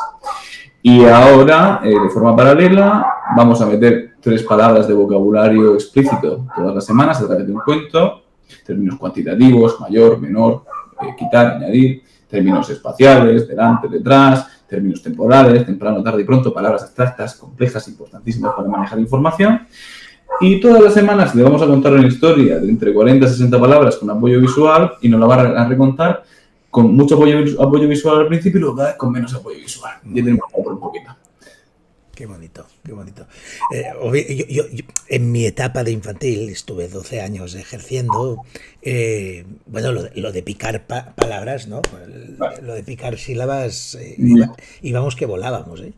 Y ahora, de forma paralela, vamos a meter 3 palabras de vocabulario explícito todas las semanas a través de un cuento, términos cuantitativos, mayor, menor, quitar, añadir, términos espaciales, delante, detrás, términos temporales, temprano, tarde y pronto, palabras abstractas, complejas, importantísimas para manejar información. Y todas las semanas le vamos a contar una historia de entre 40 y 60 palabras con apoyo visual y nos la va a recontar con mucho apoyo visual al principio y luego cada vez con menos apoyo visual. Y tenemos por un poquito. Qué bonito, qué bonito. Yo, en mi etapa de infantil estuve 12 años ejerciendo, bueno, lo de picar palabras, ¿no? Lo de picar sílabas, íbamos que volábamos, ¿eh?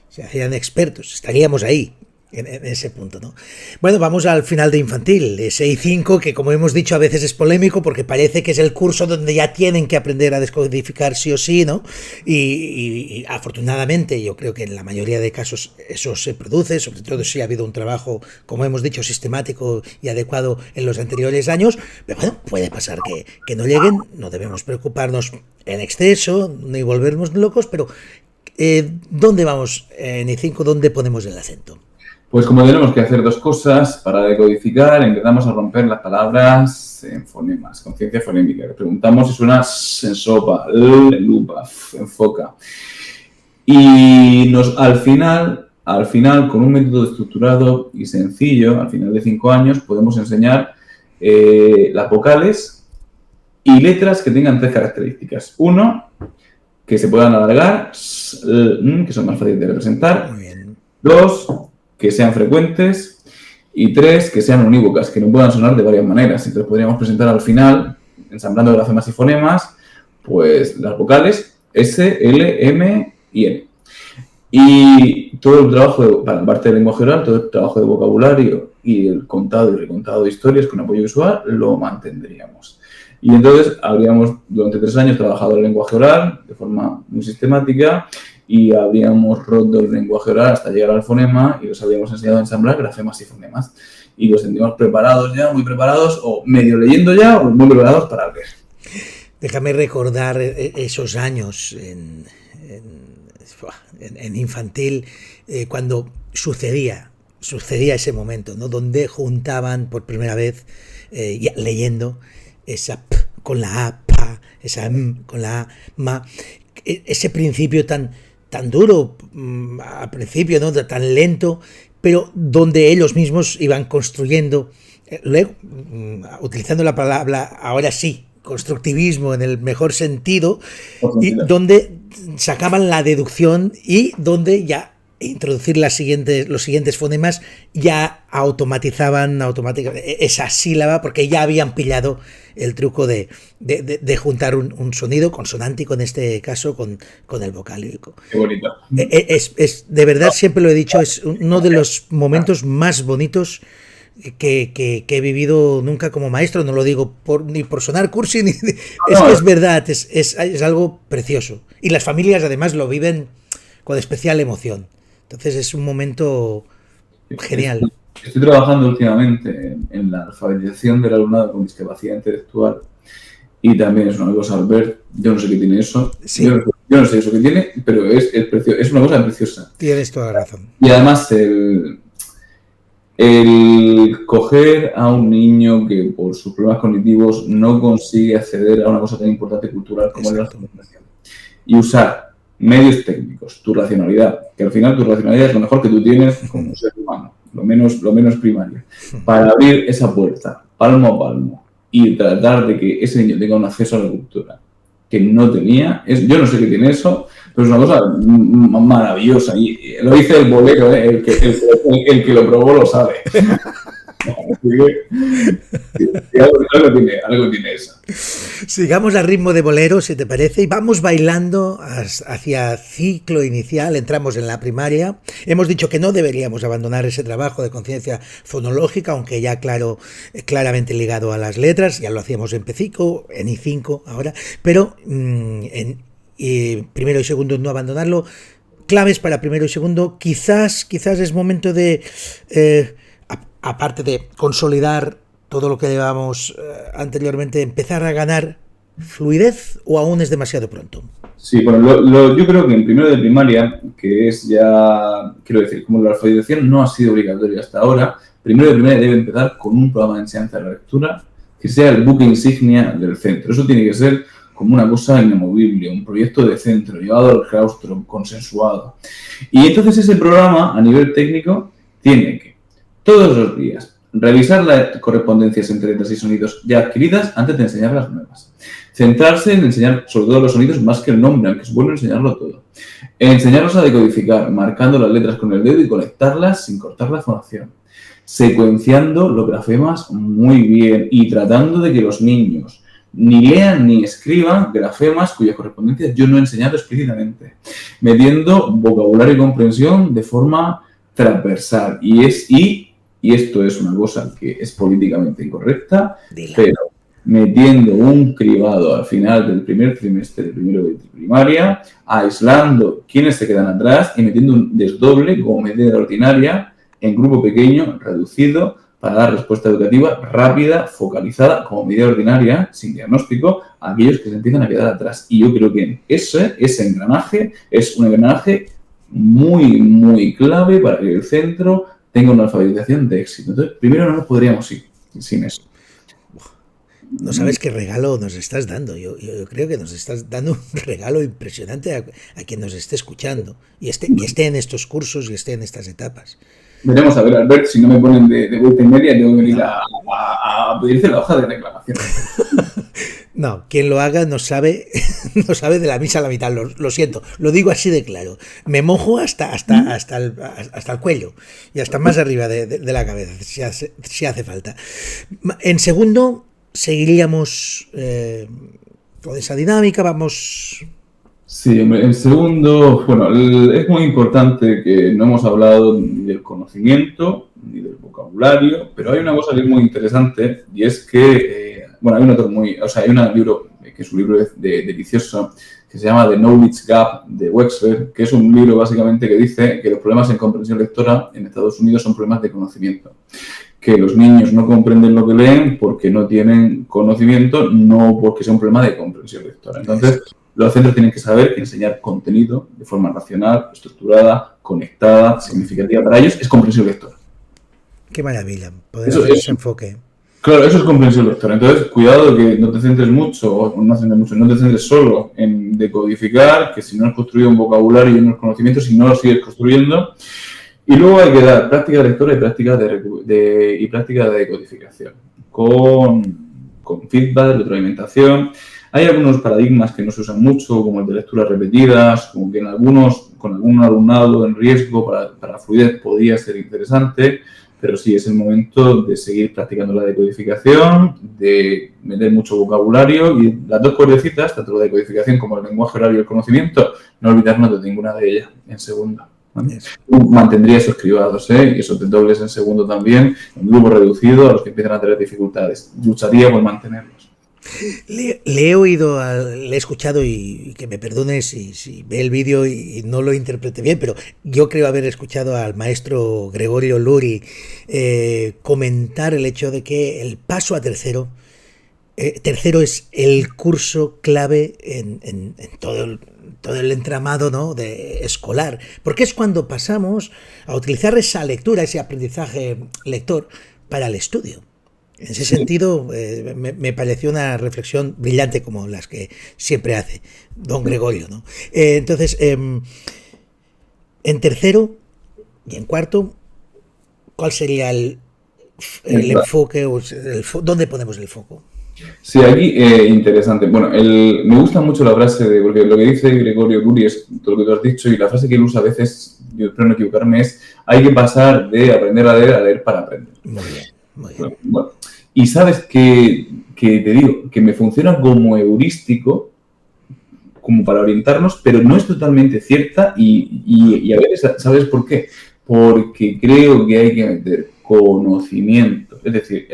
Se hacían expertos, estaríamos ahí. En ese punto, ¿no? Bueno, vamos al final de infantil, ese I5 que, como hemos dicho, a veces es polémico porque parece que es el curso donde ya tienen que aprender a descodificar sí o sí, ¿no? Y afortunadamente yo creo que en la mayoría de casos eso se produce, sobre todo si ha habido un trabajo, como hemos dicho, sistemático y adecuado en los anteriores años, pero bueno, puede pasar que no lleguen, no debemos preocuparnos en exceso ni volvernos locos, pero ¿dónde vamos en I5? ¿Dónde ponemos el acento? Pues como tenemos que hacer 2 cosas para decodificar, empezamos a romper las palabras en fonemas, conciencia fonémica. Le preguntamos si suena en sopa, en lupa, en foca. Y al final, con un método estructurado y sencillo, al final de 5 años, podemos enseñar las vocales y letras que tengan 3 características. 1, que se puedan alargar, que son más fáciles de representar. 2, que sean frecuentes, y 3, que sean unívocas, que no puedan sonar de varias maneras. Entonces podríamos presentar al final, ensamblando grafemas y fonemas, pues las vocales S, L, M y N. Y todo el trabajo, para la parte del lenguaje oral, todo el trabajo de vocabulario y el contado y recontado de historias con apoyo visual, lo mantendríamos. Y entonces habríamos durante 3 años trabajado el lenguaje oral de forma muy sistemática, y habríamos roto el lenguaje oral hasta llegar al fonema y los habríamos enseñado a ensamblar grafemas y fonemas. Y los tendríamos preparados ya, muy preparados, o medio leyendo ya, o muy preparados para leer. Déjame recordar esos años en infantil, cuando sucedía ese momento, ¿no? Donde juntaban por primera vez, ya leyendo, esa P con la A, pa, esa M con la A, ma, ese principio tan duro al principio, ¿no? Tan lento, pero donde ellos mismos iban construyendo, luego, utilizando la palabra, ahora sí, constructivismo en el mejor sentido, y donde sacaban la deducción y donde ya introducir los siguientes fonemas ya automatizaban esa sílaba, porque ya habían pillado el truco de juntar un sonido consonántico, en este caso con el vocálico. Qué bonito. Es de verdad, siempre lo he dicho, es uno de los momentos más bonitos que he vivido nunca como maestro. No lo digo ni por sonar cursi, es que es verdad, es algo precioso. Y las familias además lo viven con especial emoción. Entonces es un momento genial. Estoy trabajando últimamente en la alfabetización del alumnado con discapacidad intelectual, y también es una cosa, Albert, yo no sé qué tiene eso, sí. yo no sé eso que tiene, pero es precioso, es una cosa preciosa. Tienes toda la razón. Y además el coger a un niño que por sus problemas cognitivos no consigue acceder a una cosa tan importante cultural como es la alfabetización, y usar medios técnicos, tu racionalidad, que al final tu racionalidad es lo mejor que tú tienes como ser humano, lo menos primario, para abrir esa puerta, palmo a palmo, y tratar de que ese niño tenga un acceso a la cultura que no tenía. Yo no sé qué tiene eso, pero es una cosa maravillosa, y lo dice el bolero, el que lo probó lo sabe. algo tiene eso. Sigamos al ritmo de bolero, si te parece, y vamos bailando hacia ciclo inicial. Entramos en la primaria. Hemos dicho que no deberíamos abandonar ese trabajo de conciencia fonológica, aunque ya claramente ligado a las letras. Ya lo hacíamos en P5, en I5 ahora, pero primero y segundo no abandonarlo. Claves para primero y segundo. Quizás es momento de, aparte de consolidar todo lo que llevamos anteriormente, empezar a ganar fluidez, o aún es demasiado pronto. Sí, bueno, yo creo que en primero de primaria, que es ya, quiero decir, como la alfabetización no ha sido obligatoria hasta ahora, primero de primaria debe empezar con un programa de enseñanza de la lectura que sea el buque insignia del centro. Eso tiene que ser como una cosa inamovible, un proyecto de centro, llevado al claustro, consensuado. Y entonces ese programa, a nivel técnico, tiene que, todos los días, revisar las correspondencias entre letras y sonidos ya adquiridas antes de enseñar las nuevas. Centrarse en enseñar sobre todo los sonidos más que el nombre, aunque es bueno enseñarlo todo. Enseñarlos a decodificar, marcando las letras con el dedo y conectarlas sin cortar la fonación. Secuenciando los grafemas muy bien y tratando de que los niños ni lean ni escriban grafemas cuyas correspondencias yo no he enseñado explícitamente, metiendo vocabulario y comprensión de forma transversal. Y esto es una cosa que es políticamente incorrecta, pero metiendo un cribado al final del primer trimestre de primero de primaria, aislando quienes se quedan atrás y metiendo un desdoble como medida ordinaria en grupo pequeño, reducido, para dar respuesta educativa rápida, focalizada, como medida ordinaria, sin diagnóstico, a aquellos que se empiezan a quedar atrás. Y yo creo que ese engranaje es un engranaje muy, muy clave para que el centro tenga una alfabetización de éxito. Entonces, primero no nos podríamos ir sin eso. No sabes qué regalo nos estás dando. Yo creo que nos estás dando un regalo impresionante a quien nos esté escuchando y esté en estos cursos y esté en estas etapas. Veremos a ver, Albert, si no me ponen de vuelta y media, tengo que venir a pedirte la hoja de reclamación. No, quien lo haga no sabe de la misa a la mitad, lo siento, lo digo así de claro. Me mojo hasta el cuello y hasta más arriba de la cabeza, si hace falta. En segundo, seguiríamos con esa dinámica, vamos... Sí, en segundo, bueno, es muy importante que no hemos hablado ni del conocimiento ni del vocabulario, pero hay una cosa que es muy interesante y es que, hay un autor hay un libro que es un libro delicioso que se llama The Knowledge Gap de Wexler, que es un libro básicamente que dice que los problemas en comprensión lectora en Estados Unidos son problemas de conocimiento. Que los niños no comprenden lo que leen porque no tienen conocimiento, no porque sea un problema de comprensión lectora. Entonces, los centros tienen que saber que enseñar contenido de forma racional, estructurada, conectada, significativa para ellos es comprensión lectora. Qué maravilla poder hacer ese enfoque. Claro, eso es comprensión lectora. Entonces, cuidado que no te centres mucho, no te centres solo en decodificar, que si no has construido un vocabulario y unos conocimientos, si no lo sigues construyendo. Y luego hay que dar práctica de lectura y práctica de decodificación, con feedback, retroalimentación. Hay algunos paradigmas que no se usan mucho, como el de lecturas repetidas, como que con algún alumnado en riesgo para fluidez podría ser interesante, pero sí, es el momento de seguir practicando la decodificación, de meter mucho vocabulario y las dos cuerdecitas, tanto la decodificación como el lenguaje oral y el conocimiento, no olvidarnos de ninguna de ellas en segundo. ¿Vale? Mantendría esos cribados, y esos dobles en segundo también, en grupo reducido, a los que empiezan a tener dificultades. Lucharía por mantenerlos. Le he escuchado y que me perdone si ve el vídeo y no lo interprete bien, pero yo creo haber escuchado al maestro Gregorio Luri comentar el hecho de que el paso a tercero es el curso clave en todo el entramado, ¿no?, de escolar, porque es cuando pasamos a utilizar esa lectura, ese aprendizaje lector para el estudio. En ese sentido, me pareció una reflexión brillante como las que siempre hace don Gregorio, ¿no? Entonces, en tercero y en cuarto, ¿cuál sería el enfoque? ¿Dónde ponemos el foco? Sí, aquí interesante. Bueno, me gusta mucho la frase, porque lo que dice Gregorio Luri es todo lo que tú has dicho, y la frase que él usa a veces, yo espero no equivocarme, es: hay que pasar de aprender a leer para aprender. Muy bien. Muy bien. Bueno, y sabes que te digo, que me funciona como heurístico, como para orientarnos, pero no es totalmente cierta y a veces, ¿sabes por qué? Porque creo que hay que meter conocimiento. Es decir,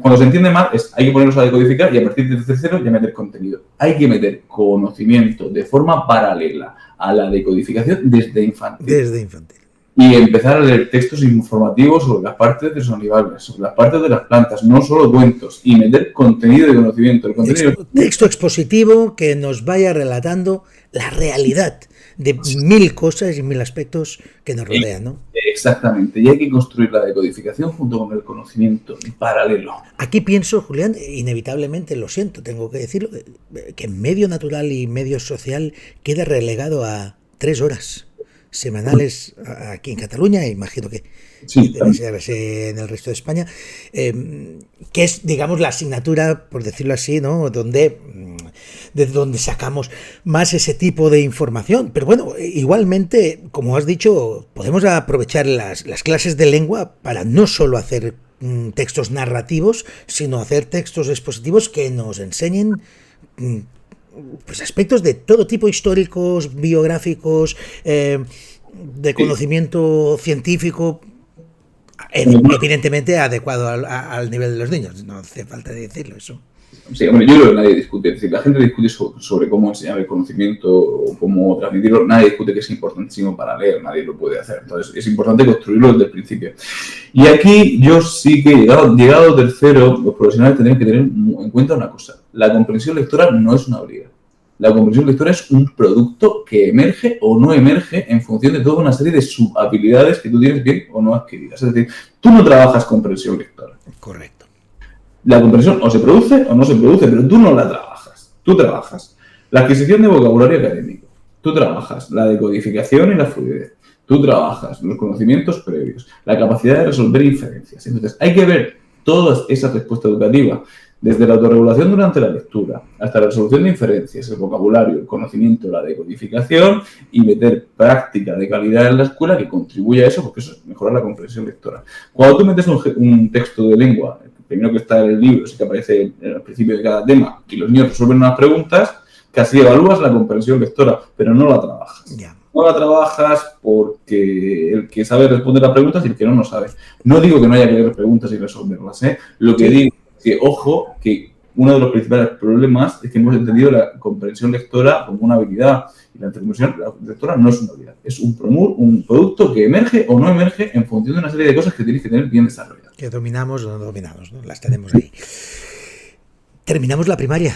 cuando se entiende mal, hay que ponerlos a decodificar y a partir del tercero ya meter contenido. Hay que meter conocimiento de forma paralela a la decodificación desde infantil. Desde infantil. Y empezar a leer textos informativos sobre las partes de los animales, sobre las partes de las plantas, no solo cuentos, y meter contenido de conocimiento. El contenido... Texto expositivo que nos vaya relatando la realidad de 1000 cosas y 1000 aspectos que nos rodean, ¿no? Exactamente, y hay que construir la decodificación junto con el conocimiento en paralelo. Aquí pienso, Julián, inevitablemente, lo siento, tengo que decirlo, que medio natural y medio social queda relegado a 3 horas semanales aquí en Cataluña, imagino que sí, debe ser en el resto de España, que es, digamos, la asignatura, por decirlo así, ¿no? De donde sacamos más ese tipo de información. Pero bueno, igualmente, como has dicho, podemos aprovechar las clases de lengua para no solo hacer textos narrativos, sino hacer textos expositivos que nos enseñen pues aspectos de todo tipo, históricos, biográficos, de conocimiento científico, evidentemente adecuado al nivel de los niños. No hace falta decirlo eso. Sí, hombre, yo creo que nadie discute. Es decir, la gente discute sobre cómo enseñar el conocimiento o cómo transmitirlo. Nadie discute que es importantísimo para leer, nadie lo puede hacer. Entonces, es importante construirlo desde el principio. Y aquí yo sí que, llegado tercero, los profesionales tendrían que tener en cuenta una cosa. La comprensión lectora no es una habilidad. La comprensión lectora es un producto que emerge o no emerge en función de toda una serie de subhabilidades que tú tienes bien o no adquiridas. Es decir, tú no trabajas comprensión lectora. Correcto. La comprensión o se produce o no se produce, pero tú no la trabajas. Tú trabajas la adquisición de vocabulario académico. Tú trabajas la decodificación y la fluidez. Tú trabajas los conocimientos previos, la capacidad de resolver inferencias. Entonces, hay que ver todas esas respuestas educativas, desde la autorregulación durante la lectura hasta la resolución de inferencias, el vocabulario, el conocimiento, la decodificación y meter práctica de calidad en la escuela que contribuya a eso, porque eso es mejorar la comprensión lectora. Cuando tú metes un texto de lengua, el primero que está en el libro, es que aparece al principio de cada tema, y los niños resuelven unas preguntas, casi evalúas la comprensión lectora, pero no la trabajas. Yeah. No la trabajas porque el que sabe responder las preguntas y el que no sabe. No digo que no haya que leer preguntas y resolverlas, ¿eh? Lo que digo es que, ojo, que uno de los principales problemas es que hemos entendido la comprensión lectora como una habilidad. Y la comprensión lectora no es una habilidad. Es un producto que emerge o no emerge en función de una serie de cosas que tienes que tener bien desarrolladas. Que dominamos o no dominamos, ¿no? Las tenemos ahí. Terminamos la primaria.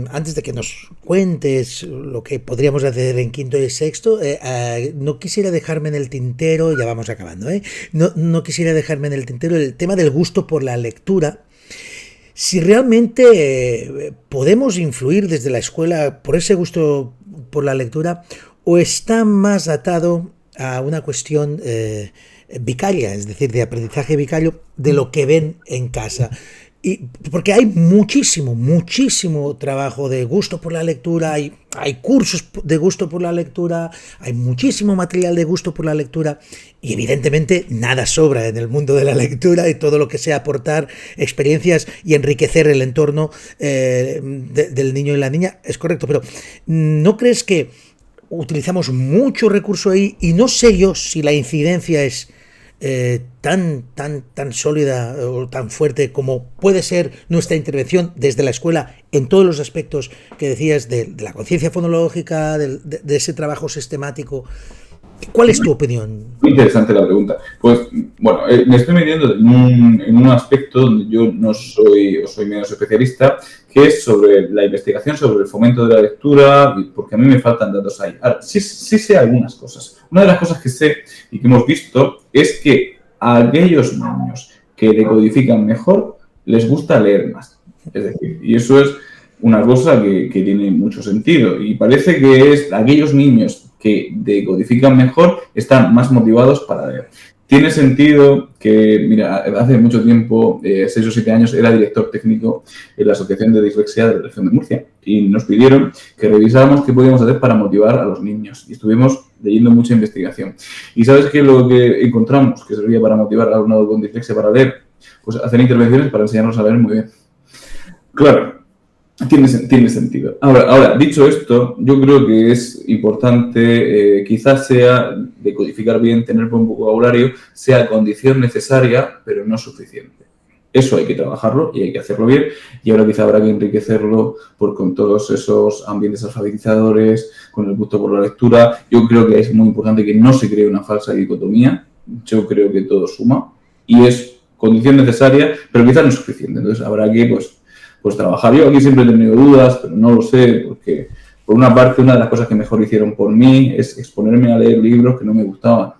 Antes de que nos cuentes lo que podríamos hacer en quinto y sexto, no quisiera dejarme en el tintero, ya vamos acabando, no quisiera dejarme en el tintero el tema del gusto por la lectura. Si realmente podemos influir desde la escuela por ese gusto por la lectura, o está más atado a una cuestión vicaria, es decir, de aprendizaje vicario de lo que ven en casa. Y porque hay muchísimo trabajo de gusto por la lectura, hay cursos de gusto por la lectura, hay muchísimo material de gusto por la lectura y evidentemente nada sobra en el mundo de la lectura y todo lo que sea aportar experiencias y enriquecer el entorno del niño y la niña es correcto, pero ¿no crees que utilizamos mucho recurso ahí y no sé yo si la incidencia es tan sólida o tan fuerte como puede ser nuestra intervención desde la escuela en todos los aspectos que decías de la conciencia fonológica, de ese trabajo sistemático? ¿Cuál es tu opinión? Muy interesante la pregunta. Pues, bueno, me estoy metiendo en un aspecto donde yo no soy, o soy menos especialista, que es sobre la investigación sobre el fomento de la lectura, porque a mí me faltan datos ahí. Ahora, sí sé algunas cosas. Una de las cosas que sé y que hemos visto es que a aquellos niños que decodifican mejor les gusta leer más. Es decir, y eso es una cosa que tiene mucho sentido. Y parece que es aquellos niños que decodifican mejor están más motivados para leer. Tiene sentido que, mira, hace mucho tiempo, 6 o 7 años, era director técnico en la Asociación de Dislexia de la Región de Murcia y nos pidieron que revisáramos qué podíamos hacer para motivar a los niños y estuvimos leyendo mucha investigación. ¿Y sabes qué es lo que encontramos que servía para motivar al alumnado con dislexia para leer? Pues hacer intervenciones para enseñarnos a leer muy bien. Claro. Tiene sentido. Ahora, dicho esto, yo creo que es importante, quizás sea decodificar bien, tener buen vocabulario, sea condición necesaria, pero no suficiente. Eso hay que trabajarlo y hay que hacerlo bien. Y ahora quizá habrá que enriquecerlo con todos esos ambientes alfabetizadores, con el gusto por la lectura. Yo creo que es muy importante que no se cree una falsa dicotomía. Yo creo que todo suma y es condición necesaria, pero quizás no es suficiente. Entonces habrá que, pues trabajar. Yo aquí siempre he tenido dudas, pero no lo sé, porque por una parte, una de las cosas que mejor hicieron por mí es exponerme a leer libros que no me gustaban.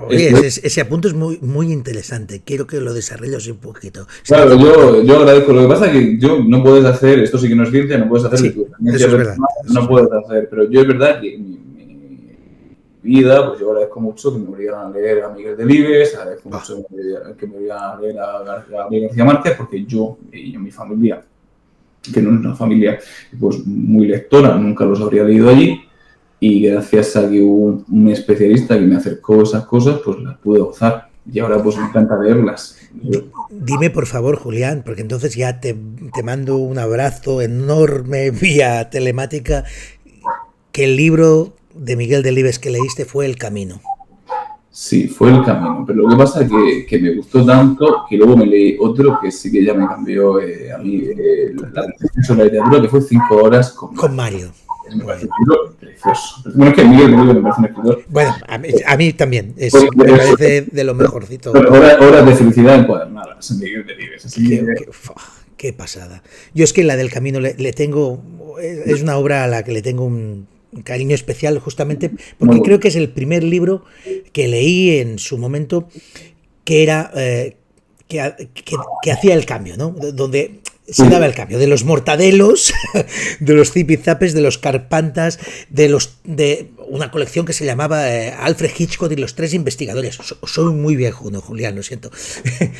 Oye, ese apunto es muy, muy interesante. Quiero que lo desarrolles un poquito. Claro, yo agradezco. Lo que pasa es que yo no puedes hacer, esto sí que no es ciencia, no puedes hacer sí, de tu experiencia eso es verdad, no puedes hacer. Pero yo es verdad que mi vida, pues yo agradezco mucho que me obligaran a leer a Miguel Delibes, agradezco mucho que me obligaran a leer a Gabriel García Márquez, porque yo y mi familia, que no es una familia pues muy lectora, nunca los habría leído allí, y gracias a que hubo un especialista que me acercó esas cosas, pues las pude gozar, y ahora pues me encanta leerlas. Dime por favor, Julián, porque entonces ya te mando un abrazo enorme vía telemática, que el libro de Miguel Delibes que leíste fue El Camino. Sí, fue El Camino, pero lo que pasa es que me gustó tanto que luego me leí otro que sí que ya me cambió a mí la literatura, que fue 5 horas con Mario. Me parece un libro precioso. Bueno, es que Miguel Delibes me parece un escritor. Bueno, a mí también, me parece de lo mejorcito. Horas de felicidad encuadernadas en Miguel Delibes. Qué pasada. Yo es que la del Camino le tengo, es una obra a la que le tengo un cariño especial justamente porque creo que es el primer libro que leí en su momento que era que hacía el cambio, ¿no? Donde se daba el cambio de los mortadelos, de los zipizapes, de los carpantas, de una colección que se llamaba Alfred Hitchcock y los 3 investigadores. Soy muy viejo, no, Julián, lo siento.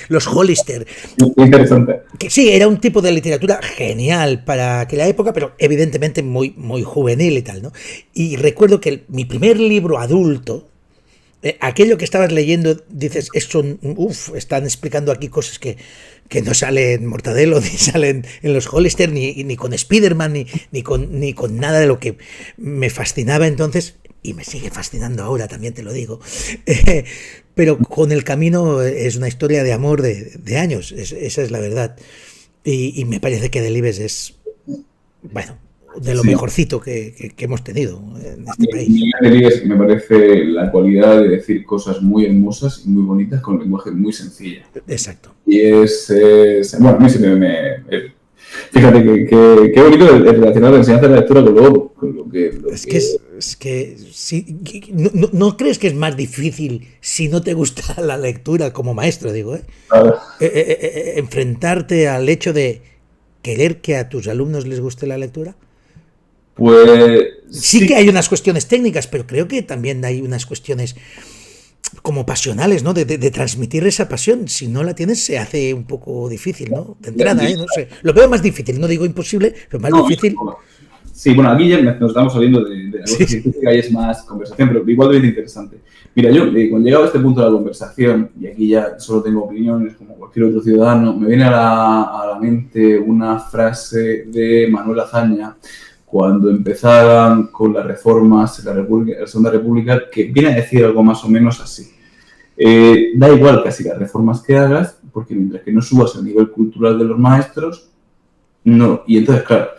Los Hollister. Interesante. Que sí, era un tipo de literatura genial para aquella época, pero evidentemente muy, muy juvenil y tal, ¿no? Y recuerdo que mi primer libro adulto, aquello que estabas leyendo, dices, están explicando aquí cosas que no salen en Mortadelo, ni salen en los Hollister, ni con Spiderman, ni con nada de lo que me fascinaba entonces, y me sigue fascinando ahora, también te lo digo. Pero con El Camino es una historia de amor de años, esa es la verdad. Y me parece que Delibes es, bueno, de lo mejorcito que hemos tenido en este país. Miguel Delibes me parece la cualidad de decir cosas muy hermosas y muy bonitas con un lenguaje muy sencillo. Exacto. Y bueno, a mí siempre fíjate qué bonito el relacionar la enseñanza de la lectura con lo que... Es que sí, no crees que es más difícil si no te gusta la lectura como maestro, digo, Claro. Enfrentarte al hecho de querer que a tus alumnos les guste la lectura. Pues sí que hay unas cuestiones técnicas, pero creo que también hay unas cuestiones como pasionales, ¿no? De transmitir esa pasión. Si no la tienes, se hace un poco difícil, ¿no? De entrada, no sé. Lo veo más difícil, no digo imposible, pero más difícil. Sí, bueno, aquí ya nos estamos saliendo de la cosa científica y es más conversación, pero igualmente interesante. Mira, yo cuando he llegado a este punto de la conversación, y aquí ya solo tengo opiniones como cualquier otro ciudadano, me viene a la mente una frase de Manuel Azaña cuando empezaban con las reformas en la Segunda República, que viene a decir algo más o menos así. Da igual casi las reformas que hagas, porque mientras que no subas el nivel cultural de los maestros, no. Y entonces, claro,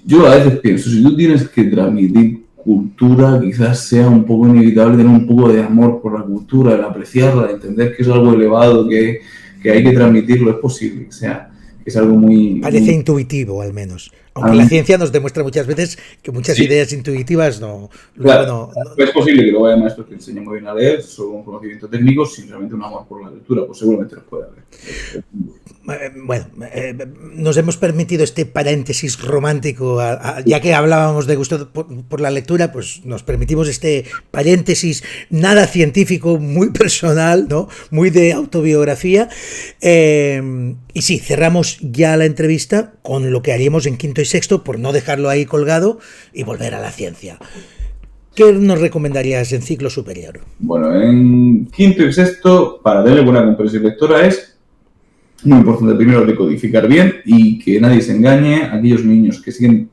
yo a veces pienso, si tú tienes que transmitir cultura, quizás sea un poco inevitable tener un poco de amor por la cultura, el apreciarla, de entender que es algo elevado, que hay que transmitirlo, es posible, o sea, que es algo muy... Parece intuitivo, al menos. Aunque la ciencia nos demuestra muchas veces que muchas ideas intuitivas no... Claro, no es posible que luego haya maestros que enseñen muy bien a leer, solo un conocimiento técnico, sin realmente un amor por la lectura, pues seguramente los puede haber. bueno, nos hemos permitido este paréntesis romántico, ya que hablábamos de gusto por la lectura, pues nos permitimos este paréntesis nada científico, muy personal, ¿no? Muy de autobiografía. Y sí, cerramos ya la entrevista con lo que haríamos en quinto y sexto, por no dejarlo ahí colgado y volver a la ciencia. ¿Qué nos recomendarías en ciclo superior? Bueno, en quinto y sexto, para tener buena comprensión lectora, es muy importante primero decodificar bien y que nadie se engañe. Aquellos niños que siguen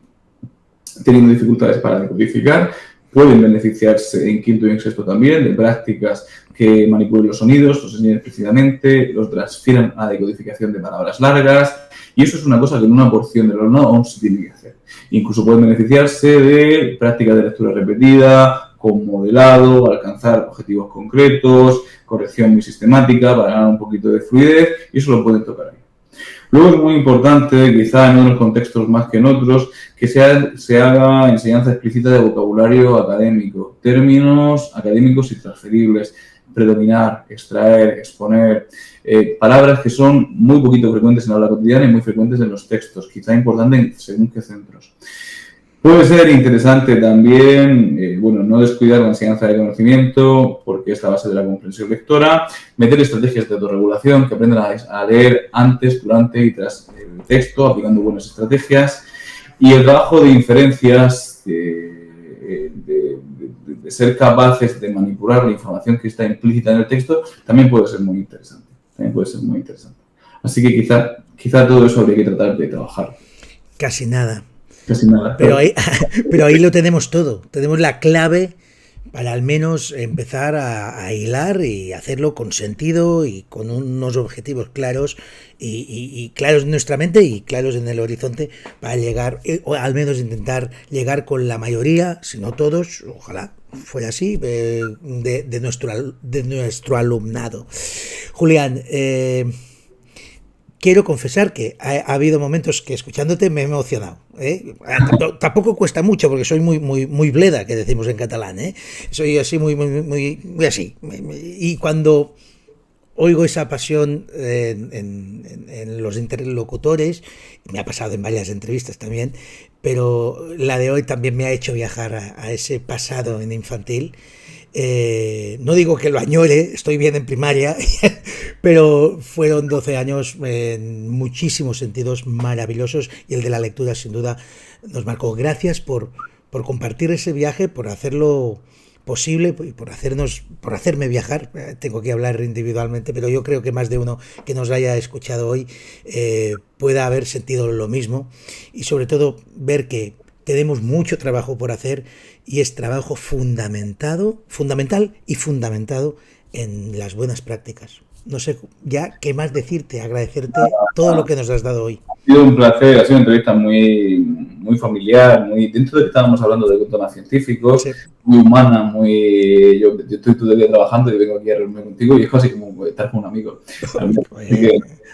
teniendo dificultades para decodificar pueden beneficiarse en quinto y en sexto también de prácticas que manipulen los sonidos, los enseñen explícitamente, los transfieran a la decodificación de palabras largas, y eso es una cosa que en una porción del alumnado aún se tiene que hacer. Incluso pueden beneficiarse de prácticas de lectura repetida, con modelado, alcanzar objetivos concretos, corrección muy sistemática para ganar un poquito de fluidez, y eso lo pueden tocar ahí. Luego es muy importante, quizá en unos contextos más que en otros, que se haga enseñanza explícita de vocabulario académico, términos académicos y transferibles, predominar, extraer, exponer, palabras que son muy poquito frecuentes en la habla cotidiana y muy frecuentes en los textos, quizá importante según qué centros. Puede ser interesante también, no descuidar la enseñanza de conocimiento, porque es la base de la comprensión lectora, meter estrategias de autorregulación, que aprendan a leer antes, durante y tras el texto, aplicando buenas estrategias, y el trabajo de inferencias, de ser capaces de manipular la información que está implícita en el texto, también puede ser muy interesante. Así que quizá todo eso habría que tratar de trabajar. Casi nada. Pero ahí lo tenemos todo. Tenemos la clave para al menos empezar a hilar y hacerlo con sentido y con unos objetivos claros y claros en nuestra mente y claros en el horizonte para llegar, o al menos intentar llegar con la mayoría, si no todos, ojalá fuera así, de nuestro alumnado. Julián, quiero confesar que ha habido momentos que escuchándote me he emocionado. Tampoco cuesta mucho porque soy muy bleda, que decimos en catalán. Soy así, muy así. Y cuando oigo esa pasión en los interlocutores, me ha pasado en varias entrevistas también, pero la de hoy también me ha hecho viajar a ese pasado en infantil. No digo que lo añore, estoy bien en primaria, pero fueron 12 años en muchísimos sentidos maravillosos y el de la lectura sin duda nos marcó. Gracias por compartir ese viaje, por hacerlo posible y por hacerme viajar. Tengo que hablar individualmente, pero yo creo que más de uno que nos haya escuchado hoy pueda haber sentido lo mismo y sobre todo ver que tenemos mucho trabajo por hacer y es trabajo fundamental y fundamentado en las buenas prácticas. No sé ya qué más decirte, agradecerte todo lo que nos has dado hoy. Ha sido un placer, ha sido una entrevista muy familiar, muy dentro de que estábamos hablando de temas científicos, sí. Muy humana, yo estoy todo el día trabajando y vengo aquí a reunirme contigo y es casi como estar con un amigo.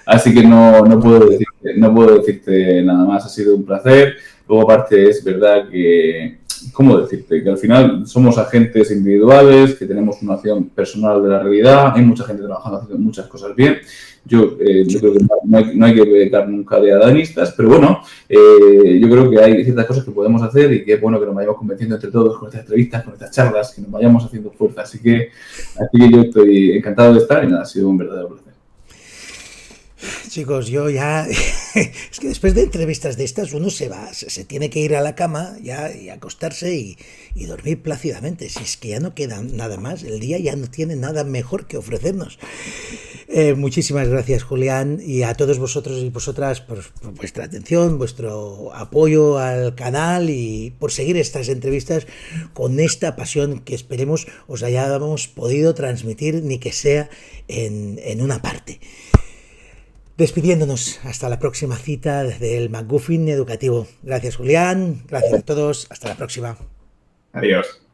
Así que no puedo decirte nada más, ha sido un placer. Luego aparte es verdad que, ¿cómo decirte? Que al final somos agentes individuales, que tenemos una acción personal de la realidad, hay mucha gente trabajando haciendo muchas cosas bien. Yo creo que no hay que pecar nunca de adanistas, pero bueno, yo creo que hay ciertas cosas que podemos hacer y que es bueno que nos vayamos convenciendo entre todos con estas entrevistas, con estas charlas, que nos vayamos haciendo fuerza. Así que yo estoy encantado de estar y nada, ha sido un verdadero placer. Chicos, yo ya... Es que después de entrevistas de estas uno se tiene que ir a la cama ya y acostarse y dormir plácidamente. Si es que ya no queda nada más, el día ya no tiene nada mejor que ofrecernos. Muchísimas gracias, Julián, y a todos vosotros y vosotras por vuestra atención, vuestro apoyo al canal y por seguir estas entrevistas con esta pasión que esperemos os hayamos podido transmitir, ni que sea en una parte. Despidiéndonos hasta la próxima cita desde el McGuffin Educativo. Gracias, Julián. Gracias a todos. Hasta la próxima. Adiós.